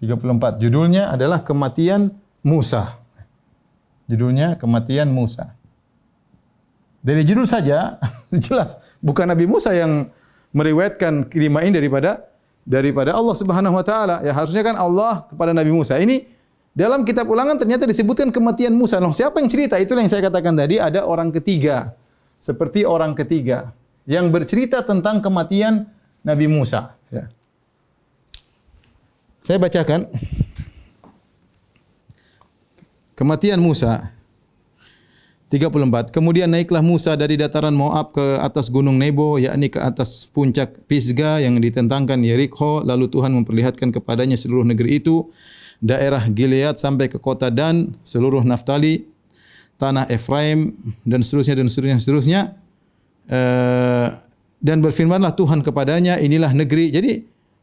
Speaker 2: 34. Judulnya adalah Kematian Musa. Judulnya Kematian Musa. Dari judul saja jelas bukan Nabi Musa yang meriwayatkan kiriman ini daripada Allah Subhanahu wa taala. Ya harusnya kan Allah kepada Nabi Musa. Ini dalam kitab ulangan ternyata disebutkan kematian Musa. Loh, siapa yang cerita? Itulah yang saya katakan tadi, ada orang ketiga. Seperti orang ketiga yang bercerita tentang kematian Nabi Musa, ya. Saya bacakan. Kematian Musa 34. Kemudian naiklah Musa dari dataran Moab ke atas gunung Nebo, yakni ke atas puncak Pisga yang ditentangkan Yerikho. Lalu Tuhan memperlihatkan kepadanya seluruh negeri itu, daerah Gilead sampai ke kota Dan, seluruh Naftali, tanah Efraim, dan seterusnya. Dan berfirmanlah Tuhan kepadanya, inilah negeri.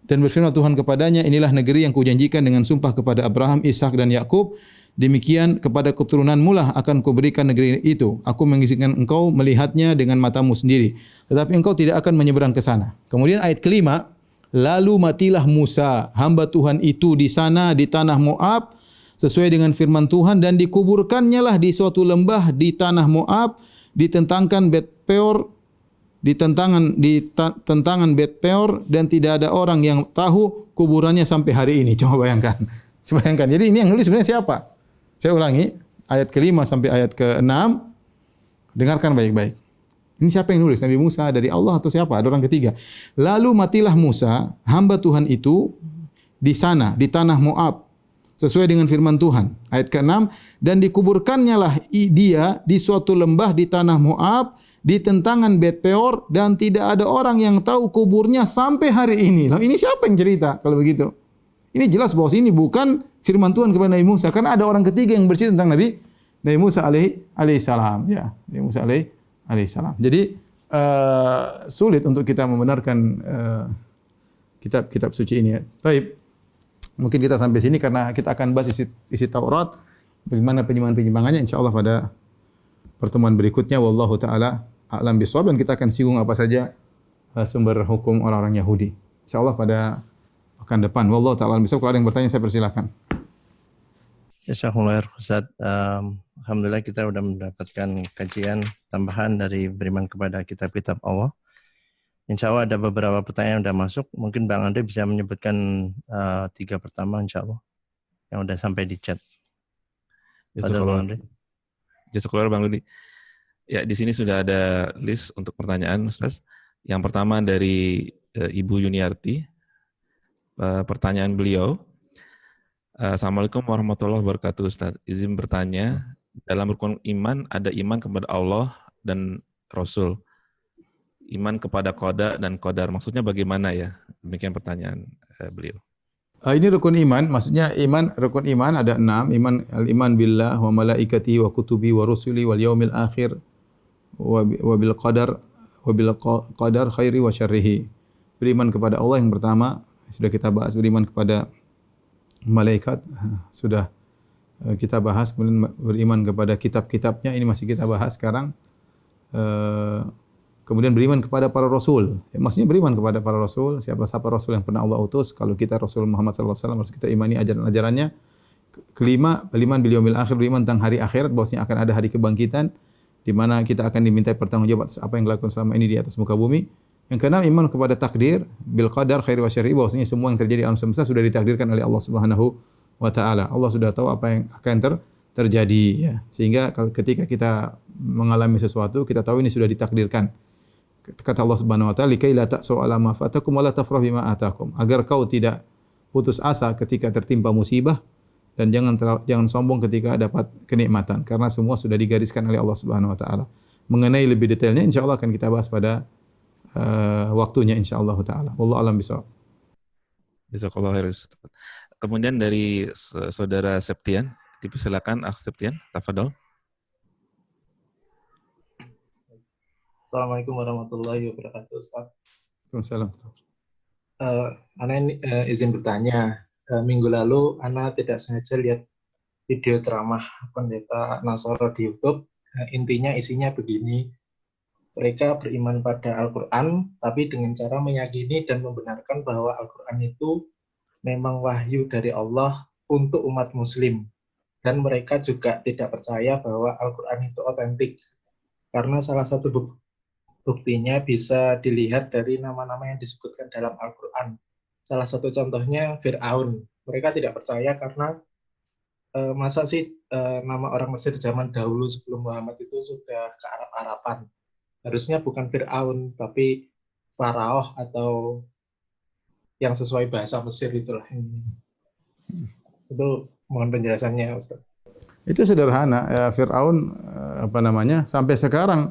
Speaker 2: Dan berfirman Tuhan kepadanya, inilah negeri yang kujanjikan dengan sumpah kepada Abraham, Ishak dan Yakub. Demikian kepada keturunanmu lah akan kuberikan negeri itu. Aku mengizinkan engkau melihatnya dengan matamu sendiri, tetapi engkau tidak akan menyeberang ke sana. Kemudian ayat kelima, lalu matilah Musa, hamba Tuhan itu di sana di tanah Moab, sesuai dengan firman Tuhan, dan dikuburkannya lah di suatu lembah di tanah Moab, ditentangkan Bet Peor, di tentangan Bet Peor, dan tidak ada orang yang tahu kuburannya sampai hari ini. Coba bayangkan. Jadi ini yang nulis sebenarnya siapa? Saya ulangi, ayat ke-5 sampai ayat ke-6. Dengarkan baik-baik. Ini siapa yang nulis? Nabi Musa dari Allah atau siapa? Ada orang ketiga. Lalu matilah Musa, hamba Tuhan itu di sana, di tanah Moab, sesuai dengan firman Tuhan. Ayat ke-6, dan dikuburkannya lah dia di suatu lembah di tanah Moab, di tentangan Bet Peor, dan tidak ada orang yang tahu kuburnya sampai hari ini. Loh, ini siapa yang cerita kalau begitu? Ini jelas bahwa ini bukan firman Tuhan kepada Nabi Musa, karena ada orang ketiga yang bercerita tentang Nabi Musa alaihi salam, ya. Nabi Musa alaihi salam. Jadi sulit untuk kita membenarkan kitab-kitab suci ini, ya. Baik. Mungkin kita sampai sini karena kita akan bahas isi Taurat, bagaimana penyimpangan-penyimpangannya insyaallah pada pertemuan berikutnya. Wallahu taala a'lam bishawab, dan kita akan singgung apa saja sumber hukum orang-orang Yahudi. Insyaallah pada pekan depan. Wallahu taala a'lam bishawab. Kalau ada yang bertanya saya persilakan.
Speaker 3: Jazakumullah Ustaz. Alhamdulillah kita sudah mendapatkan kajian tambahan dari beriman kepada kitab-kitab Allah. Insya Allah ada beberapa pertanyaan yang sudah masuk. Mungkin Bang Andre bisa menyebutkan 3 pertama insya Allah yang sudah sampai di chat.
Speaker 4: Jazakallah Bang Ludi. Ya, di sini sudah ada list untuk pertanyaan Ustaz. Yang pertama dari Ibu Yuniarti. Pertanyaan beliau, Assalamualaikum warahmatullahi wabarakatuh Ustaz. Izin bertanya, dalam rukun iman ada iman kepada Allah dan Rasul. Iman kepada qada dan qadar. Maksudnya bagaimana ya? Demikian pertanyaan beliau.
Speaker 2: Ini rukun iman, maksudnya rukun iman ada 6. Iman billah wa malaikatihi wa kutubi wa rusuli wal yaumil akhir wa bil qadar khairi wa syarrihi. Beriman kepada Allah yang pertama sudah kita bahas, beriman kepada malaikat sudah kita bahas, kemudian beriman kepada kitab-kitabnya ini masih kita bahas sekarang. Kemudian beriman kepada para rasul. Ya, maksudnya beriman kepada para rasul, siapa-siapa rasul yang pernah Allah utus. Kalau kita Rasul Muhammad SAW harus kita imani ajaran-ajarannya. Kelima, beriman bil yaumil akhir, beriman tentang hari akhirat, bahwasanya akan ada hari kebangkitan di mana kita akan diminta pertanggungjawaban atas apa yang dilakukan selama ini di atas muka bumi. Yang keenam, iman kepada takdir, bil qadar khairi wa syarri, bahwasanya semua yang terjadi alam semesta sudah ditakdirkan oleh Allah Subhanahu wa taala. Allah sudah tahu apa yang akan terjadi, ya. Sehingga ketika kita mengalami sesuatu, kita tahu ini sudah ditakdirkan. Kata Allah Subhanahu wa taala, "Likai la ta'sau 'ala ma fatakum wa la tafrahu bima atakum." Agar kau tidak putus asa ketika tertimpa musibah, dan jangan sombong ketika dapat kenikmatan, karena semua sudah digariskan oleh Allah Subhanahu wa taala. Mengenai lebih detailnya insyaallah akan kita bahas pada waktunya insyaallah taala. Wallahu a'lam bishawab.
Speaker 4: Jazakallahu khairan. Kemudian dari saudara Septian, dipersilakan Septian, tafadhol.
Speaker 5: Assalamualaikum warahmatullahi wabarakatuh, Ustaz.
Speaker 2: Waalaikumsalam.
Speaker 5: Ana izin bertanya. Minggu lalu Ana tidak sengaja lihat video ceramah pendeta Nasoro di YouTube. Intinya isinya begini. mereka beriman pada Al-Quran, tapi dengan cara meyakini dan membenarkan bahwa Al-Quran itu memang wahyu dari Allah untuk umat muslim. Dan mereka juga tidak percaya bahwa Al-Quran itu otentik. Karena salah satu buktinya bisa dilihat dari nama-nama yang disebutkan dalam Al-Quran. Salah satu contohnya Fir'aun. Mereka tidak percaya karena masa sih nama orang Mesir zaman dahulu sebelum Muhammad itu sudah ke Arab-Araban. Harusnya bukan Fir'aun, tapi Faraoh atau yang sesuai bahasa Mesir itulah. Itu mohon penjelasannya, Ustaz.
Speaker 2: Itu sederhana. Ya, Fir'aun sampai sekarang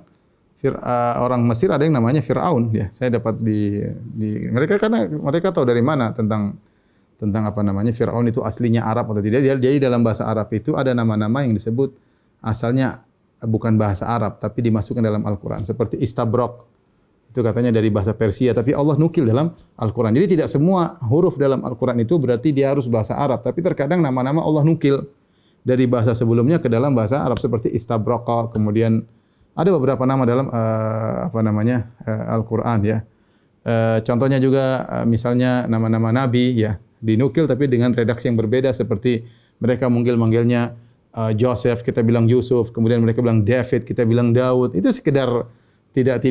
Speaker 2: orang Mesir ada yang namanya Fir'aun. Ya, saya dapat di mereka karena mereka tahu dari mana tentang Fir'aun itu aslinya Arab atau tidak. Jadi dalam bahasa Arab itu ada nama-nama yang disebut asalnya bukan bahasa Arab, tapi dimasukkan dalam Al-Quran. Seperti Istabrok, itu katanya dari bahasa Persia, tapi Allah nukil dalam Al-Quran. Jadi tidak semua huruf dalam Al-Quran itu berarti dia harus bahasa Arab, tapi terkadang nama-nama Allah nukil dari bahasa sebelumnya ke dalam bahasa Arab, seperti Istabrok. Kemudian ada beberapa nama dalam Al-Quran ya. Contohnya juga misalnya nama-nama Nabi ya, dinukil tapi dengan redaksi yang berbeda, seperti mereka manggilnya Joseph, kita bilang Yusuf, kemudian mereka bilang David, kita bilang Daud. Itu sekedar tidak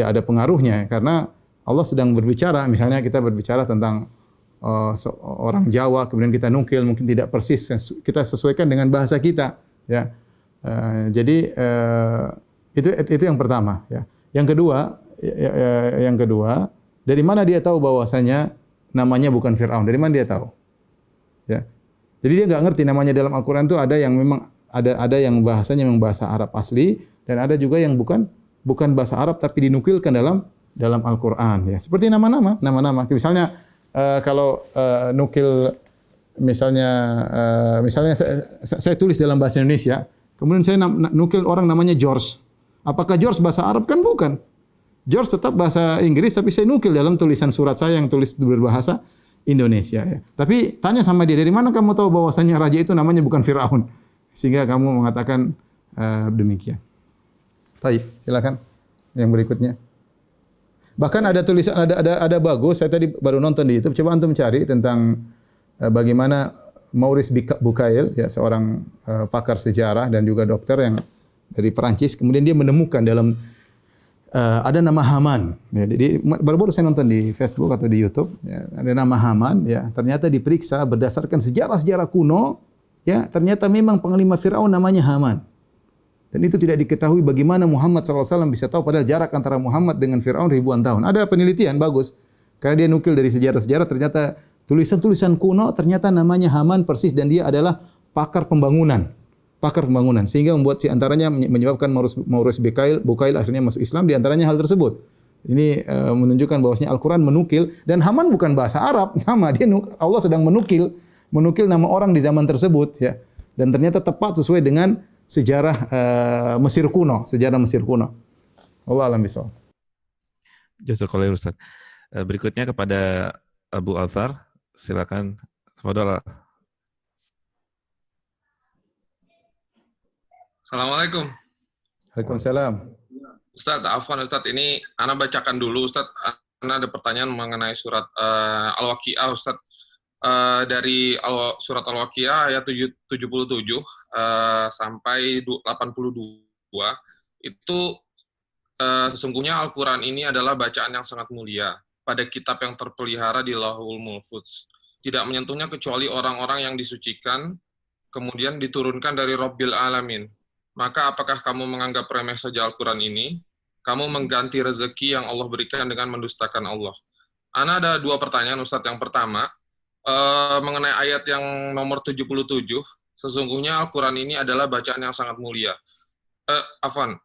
Speaker 2: ada pengaruhnya, karena Allah sedang berbicara. Misalnya kita berbicara tentang orang Jawa, kemudian kita nukil, mungkin tidak persis, kita sesuaikan dengan bahasa kita ya. Jadi itu yang pertama ya. Yang kedua, dari mana dia tahu bahwasanya namanya bukan Fir'aun? Dari mana dia tahu? Ya. Jadi dia nggak ngerti namanya dalam Al-Quran itu ada yang memang ada yang bahasanya memang bahasa Arab asli, dan ada juga yang bukan bahasa Arab tapi dinukilkan dalam Al-Quran ya. Seperti nama-nama. Misalnya kalau nukil misalnya saya tulis dalam bahasa Indonesia, kemudian saya nukil orang namanya George. Apakah George bahasa Arab? Kan bukan. George tetap bahasa Inggris, tapi saya nukil dalam tulisan surat saya yang tulis berbahasa Indonesia ya. Tapi tanya sama dia, dari mana kamu tahu bahwasanya raja itu namanya bukan Firaun? Sehingga kamu mengatakan demikian. Baik, silakan yang berikutnya. Bahkan ada tulisan ada bagus, saya tadi baru nonton di YouTube, coba antum cari tentang bagaimana Maurice Bucaille ya, seorang pakar sejarah dan juga dokter yang dari Perancis, kemudian dia menemukan dalam ada nama Haman. Ya, jadi baru-baru saya nonton di Facebook atau di YouTube, ya, ada nama Haman. Ya, ternyata diperiksa berdasarkan sejarah-sejarah kuno. Ya, ternyata memang panglima Firaun namanya Haman. Dan itu tidak diketahui bagaimana Muhammad SAW bisa tahu, padahal jarak antara Muhammad dengan Firaun ribuan tahun. Ada penelitian bagus, karena dia nukil dari sejarah-sejarah. Ternyata tulisan-tulisan kuno ternyata namanya Haman persis, dan dia adalah pakar pembangunan. Sehingga membuat si antaranya menyebabkan Maurice Bucaille akhirnya masuk Islam, di antaranya hal tersebut. Ini menunjukkan bahwasanya Al-Quran menukil, dan Haman bukan bahasa Arab, Allah sedang menukil nama orang di zaman tersebut ya. Dan ternyata tepat sesuai dengan sejarah Mesir kuno. Allah alam bisawab.
Speaker 4: Jazakallahu Ustaz. Berikutnya kepada Abu Althar, silakan. Saudara.
Speaker 6: Assalamualaikum.
Speaker 2: Waalaikumsalam.
Speaker 6: Ustaz, afwan Ustaz, ini Ana bacakan dulu Ustaz. Ana ada pertanyaan mengenai surat Al-Waqiah Ustaz. Dari surat Al-Waqiah ayat 77 sampai 82, itu sesungguhnya Al-Quran ini adalah bacaan yang sangat mulia pada kitab yang terpelihara di Lauhul Mahfuz. Tidak menyentuhnya kecuali orang-orang yang disucikan, kemudian diturunkan dari Rabbil Alamin. Maka apakah kamu menganggap remeh saja Al-Quran ini? Kamu mengganti rezeki yang Allah berikan dengan mendustakan Allah. Ana ada dua pertanyaan Ustaz. Yang pertama, mengenai ayat yang nomor 77, sesungguhnya Al-Quran ini adalah bacaan yang sangat mulia.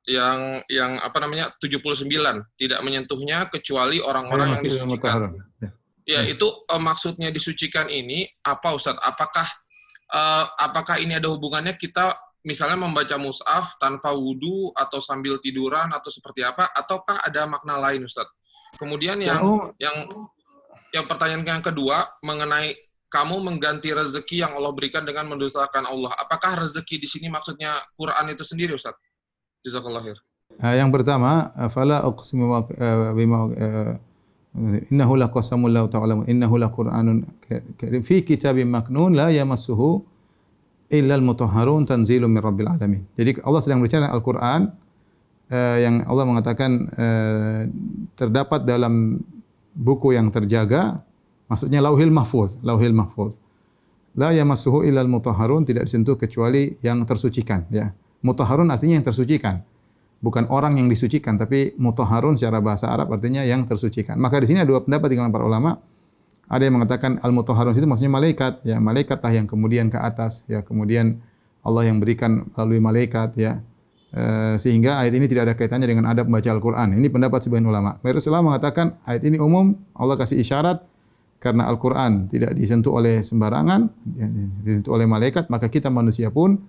Speaker 6: Yang 79, tidak menyentuhnya kecuali orang-orang yang disucikan. Ya, itu maksudnya disucikan ini apa Ustaz? Apakah ini ada hubungannya kita misalnya membaca mushaf tanpa wudu atau sambil tiduran atau seperti apa, ataukah ada makna lain Ustaz? Kemudian yang pertanyaan yang kedua mengenai kamu mengganti rezeki yang Allah berikan dengan mendustakan Allah. Apakah rezeki di sini maksudnya Quran itu sendiri Ustaz? Jazakallah khair.
Speaker 2: Yang pertama, fala uqsimu bima innahu laqasamul law ta'lamun innahu laqur'anun karim fi kitabim maknun la yamassuhu illa al-mutahharun tanzilun min rabbil alamin. Jadi Allah sedang berbicara Al-Qur'an yang Allah mengatakan terdapat dalam buku yang terjaga, maksudnya Lauhil Mahfuz, Lauhil Mahfuz. La yamassuhu illa al-mutahharun, tidak disentuh kecuali yang tersucikan, ya. Mutahharun artinya yang tersucikan. Bukan orang yang disucikan, tapi mutahharun secara bahasa Arab artinya yang tersucikan. Maka di sini ada dua pendapat di kalangan para ulama. Ada yang mengatakan al-mutahharun itu maksudnya malaikat, ya, malaikatlah yang kemudian ke atas, ya, kemudian Allah yang berikan melalui malaikat, ya. Sehingga ayat ini tidak ada kaitannya dengan adab membaca Al-Qur'an. Ini pendapat sebagian ulama. Mayoritas ulama mengatakan ayat ini umum, Allah kasih isyarat karena Al-Qur'an tidak disentuh oleh sembarangan, ya, disentuh oleh malaikat, maka kita manusia pun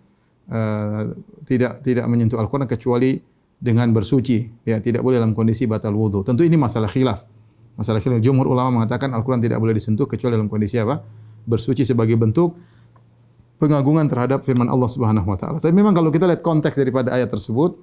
Speaker 2: tidak menyentuh Al-Qur'an kecuali dengan bersuci, ya, tidak boleh dalam kondisi batal wudu. Tentu ini masalah khilaf. Masalah khilaf, jumhur ulama mengatakan Al-Qur'an tidak boleh disentuh kecuali dalam kondisi apa? Bersuci sebagai bentuk pengagungan terhadap firman Allah Subhanahu wa taala. Tapi memang kalau kita lihat konteks daripada ayat tersebut,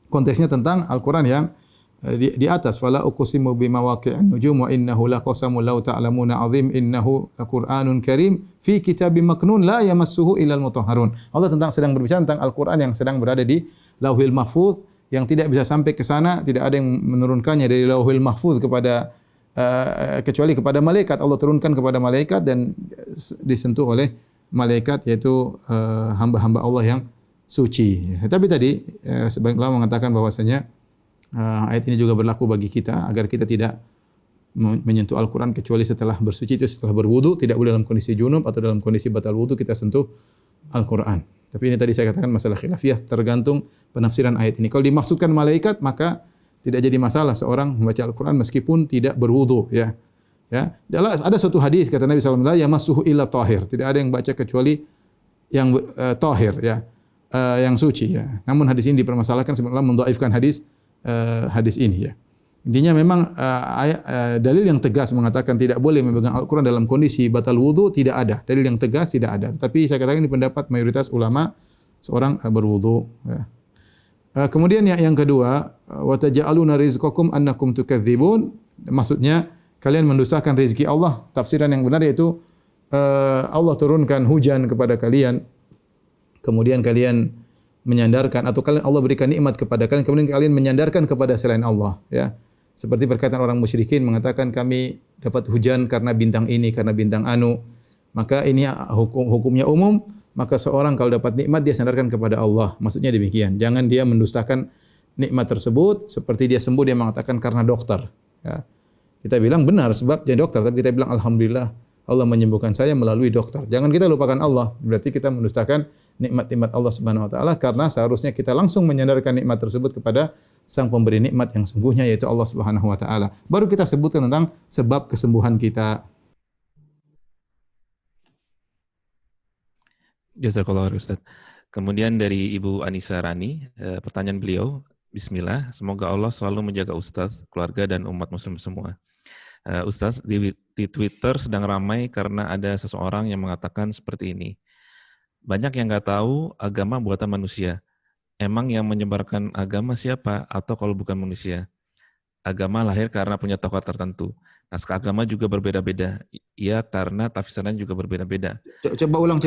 Speaker 2: konteksnya tentang Al-Qur'an yang di atas, fala uqsimu bimawaqi'in nujum wa innahu laqasamul law ta'lamuna 'azim innahu laqur'anun karim fi kitabim maknun la yamassuhu illal mutahharun. Allah sedang berbicara tentang Al-Qur'an yang sedang berada di Lauhil Mahfuz, yang tidak bisa sampai ke sana, tidak ada yang menurunkannya dari Lauhil Mahfuz kepada kecuali kepada malaikat. Allah turunkan kepada malaikat dan disentuh oleh malaikat, yaitu hamba-hamba Allah yang suci. Tapi tadi sebagian ulama mengatakan bahwasanya ayat ini juga berlaku bagi kita agar kita tidak menyentuh Al-Qur'an kecuali setelah bersuci, itu setelah berwudu, tidak boleh dalam kondisi junub atau dalam kondisi batal wudu kita sentuh Al-Qur'an. Tapi ini tadi saya katakan masalah khilafiyah, tergantung penafsiran ayat ini. Kalau dimaksudkan malaikat, maka tidak jadi masalah seorang membaca Al-Qur'an meskipun tidak berwudu, ya. Ya, ada suatu hadis kata Nabi sallallahu alaihi wasallam, yamassuhu illa tahir. Tidak ada yang baca kecuali yang tahir, ya. Yang suci, ya. Namun hadis ini dipermasalahkan, sebenarnya mendhaifkan hadis ini, ya. Intinya memang dalil yang tegas mengatakan tidak boleh memegang Al-Qur'an dalam kondisi batal wudu tidak ada. Dalil yang tegas tidak ada. Tapi saya katakan ini pendapat mayoritas ulama, seorang berwudu, ya. Kemudian yang kedua, wa taj'aluna rizqakum annakum tukadzibun. Maksudnya kalian mendustakan rezeki Allah. Tafsiran yang benar yaitu Allah turunkan hujan kepada kalian, kemudian kalian menyandarkan, atau kalian Allah berikan nikmat kepada kalian, kemudian kalian menyandarkan kepada selain Allah, ya. Seperti perkataan orang musyrikin mengatakan kami dapat hujan karena bintang ini, karena bintang anu. Maka ini hukumnya umum, maka seorang kalau dapat nikmat dia sandarkan kepada Allah. Maksudnya demikian. Jangan dia mendustakan nikmat tersebut, seperti dia sembuh dia mengatakan karena dokter, ya. Kita bilang benar sebab dia dokter, tapi kita bilang alhamdulillah Allah menyembuhkan saya melalui dokter. Jangan kita lupakan Allah. Berarti kita mendustakan nikmat-nikmat Allah Subhanahu wa taala, karena seharusnya kita langsung menyandarkan nikmat tersebut kepada Sang pemberi nikmat yang sungguhnya, yaitu Allah Subhanahu wa taala. Baru kita sebutkan tentang sebab kesembuhan kita.
Speaker 4: Jazakallah Ustaz. Kemudian dari Ibu Anissa Rani, pertanyaan beliau, Bismillah, semoga Allah selalu menjaga Ustaz, keluarga dan umat muslim semua. Ustaz, di Twitter sedang ramai karena ada seseorang yang mengatakan seperti ini. Banyak yang nggak tahu agama buatan manusia. Emang yang menyebarkan agama siapa atau kalau bukan manusia? Agama lahir karena punya tokoh tertentu. Naskah agama juga berbeda-beda. Iya, karena tafsirannya juga berbeda-beda.
Speaker 2: Coba ulang.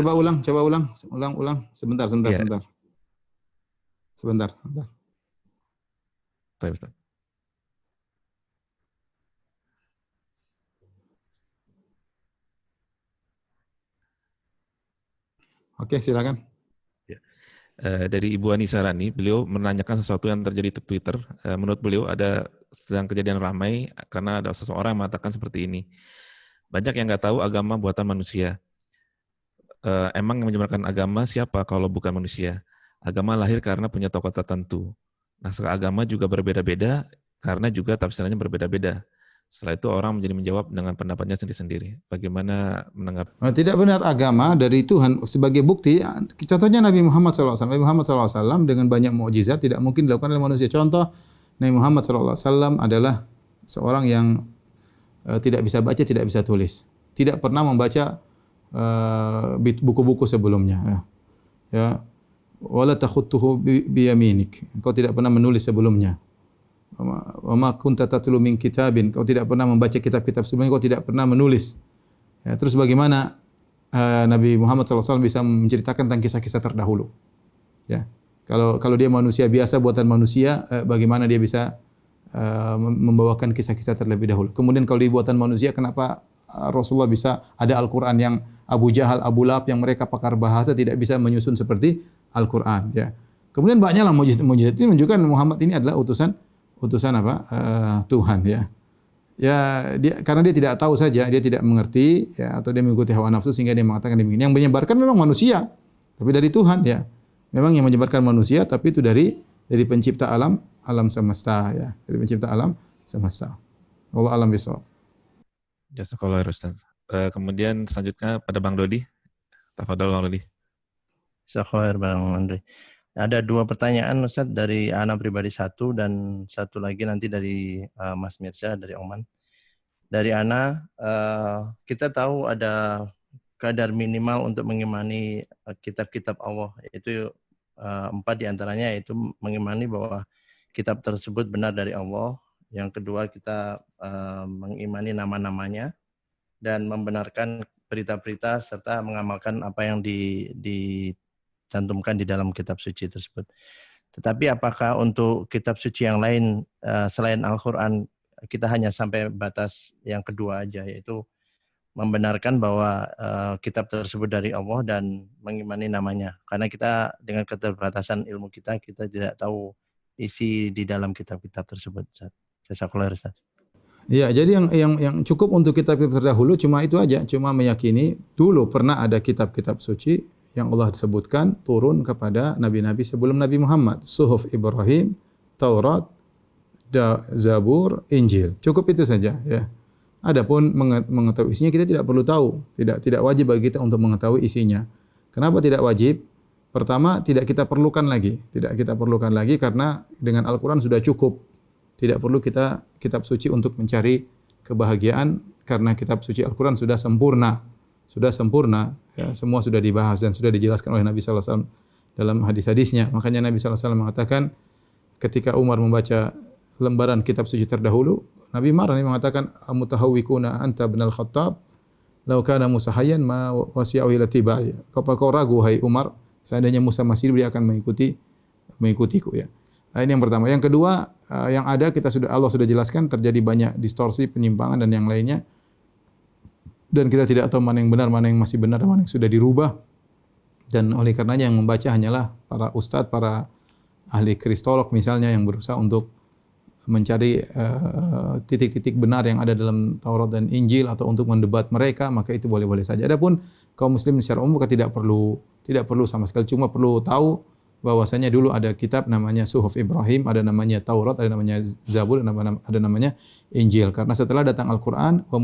Speaker 2: Sebentar.
Speaker 4: Ya.
Speaker 2: Sebentar.
Speaker 4: Baik, Ustaz.
Speaker 2: Oke, silakan.
Speaker 4: Dari Ibu Anissa Rani, beliau menanyakan sesuatu yang terjadi di Twitter. Menurut beliau ada sedang kejadian ramai karena ada seseorang yang mengatakan seperti ini. Banyak yang nggak tahu agama buatan manusia. Emang yang menyebarkan agama siapa kalau bukan manusia? Agama lahir karena punya tokoh tertentu. Naskah agama juga berbeda-beda karena juga tafsirannya berbeda-beda. Setelah itu orang menjadi menjawab dengan pendapatnya sendiri-sendiri. Bagaimana menanggapi?
Speaker 2: Tidak benar agama dari Tuhan sebagai bukti. Contohnya Nabi Muhammad SAW. Nabi Muhammad SAW dengan banyak mukjizat tidak mungkin dilakukan oleh manusia. Contoh, Nabi Muhammad SAW adalah seorang yang tidak bisa baca, tidak bisa tulis. Tidak pernah membaca buku-buku sebelumnya. Ya. wala takhutuhu biyaminik. Engkau tidak pernah menulis sebelumnya. Wa ma kunta tatlu min kitabin. Kau tidak pernah membaca kitab-kitab sebelumnya, kau tidak pernah menulis. Ya, terus bagaimana Nabi Muhammad SAW bisa menceritakan tentang kisah-kisah terdahulu? Ya. Kalau dia manusia biasa buatan manusia, bagaimana dia bisa membawakan kisah-kisah terlebih dahulu? Kemudian kalau dia buatan manusia, kenapa Rasulullah bisa ada Al-Quran yang Abu Jahal, Abu Lahab yang mereka pakar bahasa tidak bisa menyusun seperti Al-Quran? Ya. Kemudian banyaklah mujizat ini menunjukkan Muhammad ini adalah utusan apa? Tuhan, ya. Ya, karena dia tidak tahu saja, dia tidak mengerti, ya, atau dia mengikuti hawa nafsu sehingga dia mengatakan demikian. Yang menyebarkan memang manusia, tapi dari Tuhan, ya. Memang yang menyebarkan manusia, tapi itu dari pencipta alam semesta, ya. Dari pencipta alam semesta. Wallahu a'lam bishawab.
Speaker 4: Jazakallah Ustaz. Kemudian selanjutnya pada Bang Dodi. Tafadhol Bang Dodi.
Speaker 3: Jazakallah Bang Andre. Ada 2 pertanyaan Ustaz dari Ana pribadi 1 dan 1 lagi nanti dari Mas Mirza dari Oman. Dari Ana, kita tahu ada kadar minimal untuk mengimani kitab-kitab Allah, yaitu 4 diantaranya, yaitu mengimani bahwa kitab tersebut benar dari Allah. Yang kedua, kita mengimani nama-namanya dan membenarkan berita-berita serta mengamalkan apa yang dicantumkan di dalam kitab suci tersebut. Tetapi apakah untuk kitab suci yang lain selain Al-Quran kita hanya sampai batas yang kedua aja, yaitu membenarkan bahwa kitab tersebut dari Allah dan mengimani namanya? Karena kita dengan keterbatasan ilmu kita tidak tahu isi di dalam kitab-kitab tersebut. Jazakallah Ustaz.
Speaker 2: Ya, jadi yang cukup untuk kitab-kitab terdahulu cuma itu aja, cuma meyakini dulu pernah ada kitab-kitab suci yang Allah sebutkan turun kepada nabi-nabi sebelum Nabi Muhammad. Suhuf Ibrahim, Taurat, Zabur, Injil. Cukup itu saja, ya. Adapun mengetahui isinya kita tidak perlu tahu. Tidak wajib bagi kita untuk mengetahui isinya. Kenapa tidak wajib? Pertama, tidak kita perlukan lagi. Tidak kita perlukan lagi karena dengan Al-Quran sudah cukup. Tidak perlu kita kitab suci untuk mencari kebahagiaan karena kitab suci Al-Quran sudah sempurna. Sudah sempurna, ya, semua sudah dibahas dan sudah dijelaskan oleh Nabi sallallahu alaihi wasallam dalam hadis-hadisnya. Makanya Nabi sallallahu alaihi wasallam mengatakan ketika Umar membaca lembaran kitab suci terdahulu, Nabi marah, Nabi mengatakan amutahawwikuna anta ibnal Khattab law kana Musa hayyan ma wasi'u ila tibai. Kau ragu hai Umar, seandainya Musa masih hidup dia akan mengikutiku, ya. Nah, ini yang pertama. Yang kedua, yang ada Allah sudah jelaskan terjadi banyak distorsi, penyimpangan dan yang lainnya. Dan kita tidak tahu mana yang benar, mana yang masih benar, mana yang sudah dirubah. Dan oleh karenanya yang membaca hanyalah para ustadz, para ahli kristolog misalnya yang berusaha untuk mencari titik-titik benar yang ada dalam Taurat dan Injil atau untuk mendebat mereka, maka itu boleh-boleh saja. Adapun kaum muslim secara umum tidak perlu sama sekali, cuma perlu tahu bahwasanya dulu ada kitab namanya Suhuf Ibrahim, ada namanya Taurat, ada namanya Zabur, ada namanya Injil. Karena setelah datang Al-Quran wa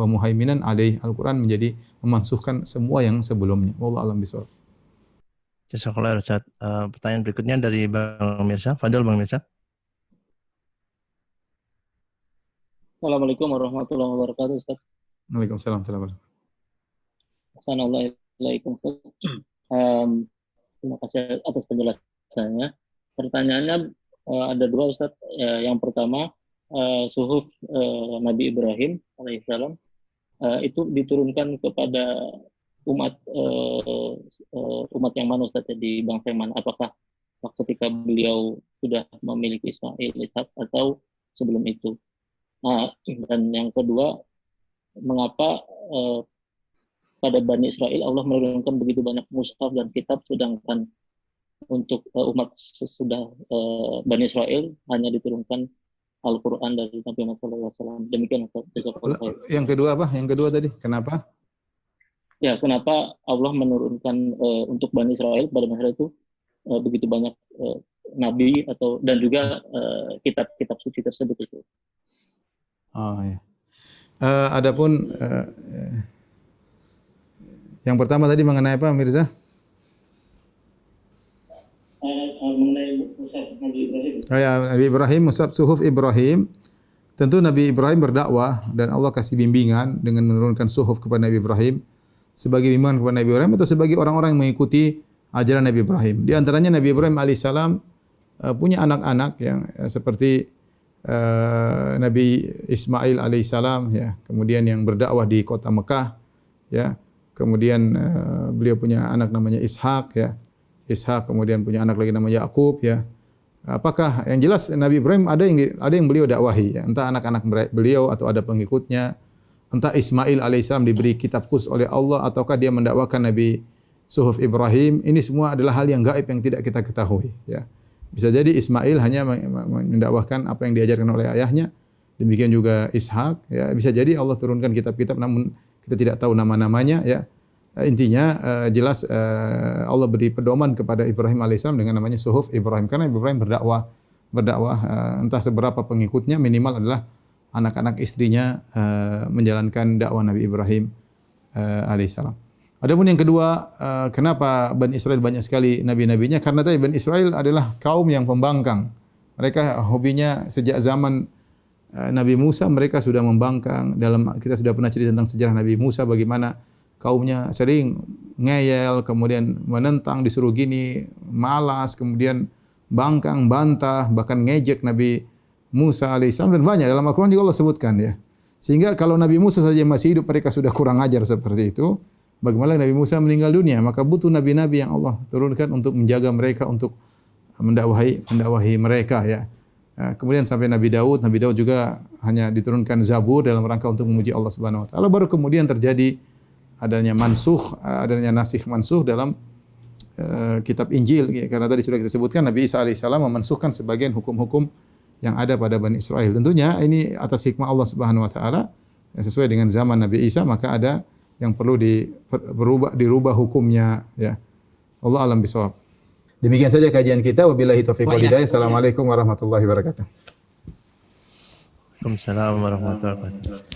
Speaker 2: muhaiminan alaih, Al-Quran menjadi memansuhkan semua yang sebelumnya. Wallahu a'lam bishawab.
Speaker 3: Jazakallah Ustaz. Pertanyaan berikutnya dari Bang Mirza. Fadil Bang Mirza.
Speaker 7: Assalamualaikum warahmatullahi wabarakatuh, Ustaz.
Speaker 2: Waalaikumsalam warahmatullahi wabarakatuh.
Speaker 7: Assalamualaikum, Ustaz. Terima kasih atas penjelasannya. Pertanyaannya ada 2, Ustaz. Yang pertama, suhuf Nabi Ibrahim alaihissalam itu diturunkan kepada umat yang mana, Ustaz, di bangsa yang mana? Apakah ketika beliau sudah memiliki Ismail, Ishak, atau sebelum itu? Nah, dan yang kedua, mengapa pada Bani Israel Allah menurunkan begitu banyak mushaf dan kitab, sedangkan untuk umat sesudah Bani Israel hanya diturunkan Al-Quran dari Nabi Muhammad SAW. Demikian.
Speaker 2: Yang kedua apa? Yang kedua tadi, kenapa?
Speaker 7: Ya, kenapa Allah menurunkan untuk Bani Israel pada masa itu begitu banyak nabi dan juga kitab-kitab suci tersebut itu.
Speaker 2: Oh ya. Adapun yang pertama tadi mengenai apa, Mirza?
Speaker 7: Mengenai mushaf Nabi Ibrahim.
Speaker 2: Oh ya, Nabi Ibrahim, mushaf suhuf Ibrahim. Tentu Nabi Ibrahim berdakwah dan Allah kasih bimbingan dengan menurunkan suhuf kepada Nabi Ibrahim sebagai bimbingan kepada Nabi Ibrahim atau sebagai orang-orang yang mengikuti ajaran Nabi Ibrahim. Di antaranya Nabi Ibrahim alaihissalam punya anak-anak yang seperti Nabi Ismail alaihissalam, ya, kemudian yang berdakwah di kota Mekah, ya, kemudian beliau punya anak namanya Ishak, ya, Ishak, kemudian punya anak lagi namanya Yakub, ya. Apakah yang jelas Nabi Ibrahim ada yang beliau dakwahi, ya, entah anak-anak beliau atau ada pengikutnya, entah Ismail alaihissalam diberi kitab khusus oleh Allah ataukah dia mendakwakan Nabi Suhuf Ibrahim. Ini semua adalah hal yang gaib yang tidak kita ketahui, ya. Bisa jadi Ismail hanya mendakwahkan apa yang diajarkan oleh ayahnya. Demikian juga Ishak, ya. Bisa jadi Allah turunkan kitab-kitab namun kita tidak tahu nama-namanya, ya. Intinya jelas Allah beri pedoman kepada Ibrahim alaihissalam dengan namanya Suhuf Ibrahim, karena Ibrahim berdakwah entah seberapa pengikutnya, minimal adalah anak-anak istrinya menjalankan dakwah Nabi Ibrahim alaihissalam. Adapun yang kedua, kenapa Bani Israel banyak sekali nabi-nabinya? Karena tadi Bani Israel adalah kaum yang pembangkang. Mereka hobinya sejak zaman Nabi Musa, mereka sudah membangkang. Kita sudah pernah cerita tentang sejarah Nabi Musa, bagaimana kaumnya sering ngeyel, kemudian menentang, disuruh gini, malas, kemudian bangkang, bantah, bahkan ngejek Nabi Musa alaihissalam, dan banyak dalam Al-Quran juga Allah sebutkan, ya. Sehingga kalau Nabi Musa saja masih hidup mereka sudah kurang ajar seperti itu, bagaimana Nabi Musa meninggal dunia? Maka butuh nabi-nabi yang Allah turunkan untuk menjaga mereka, untuk mendakwahi mereka, ya. Kemudian sampai Nabi Daud juga hanya diturunkan Zabur dalam rangka untuk memuji Allah Subhanahu wa taala. Baru kemudian terjadi adanya nasikh mansuh dalam kitab Injil, ya. Karena tadi sudah kita sebutkan Nabi Isa alaihissalam memansuhkan sebagian hukum-hukum yang ada pada Bani Israel. Tentunya ini atas hikmah Allah Subhanahu wa taala, sesuai dengan zaman Nabi Isa, maka ada yang perlu dirubah hukumnya, ya. Allah alam bisawab. Demikian saja kajian kita. Wabillahi taufiq wal hidayah. Assalamualaikum warahmatullahi wabarakatuh.
Speaker 3: Waalaikumsalam warahmatullahi wabarakatuh.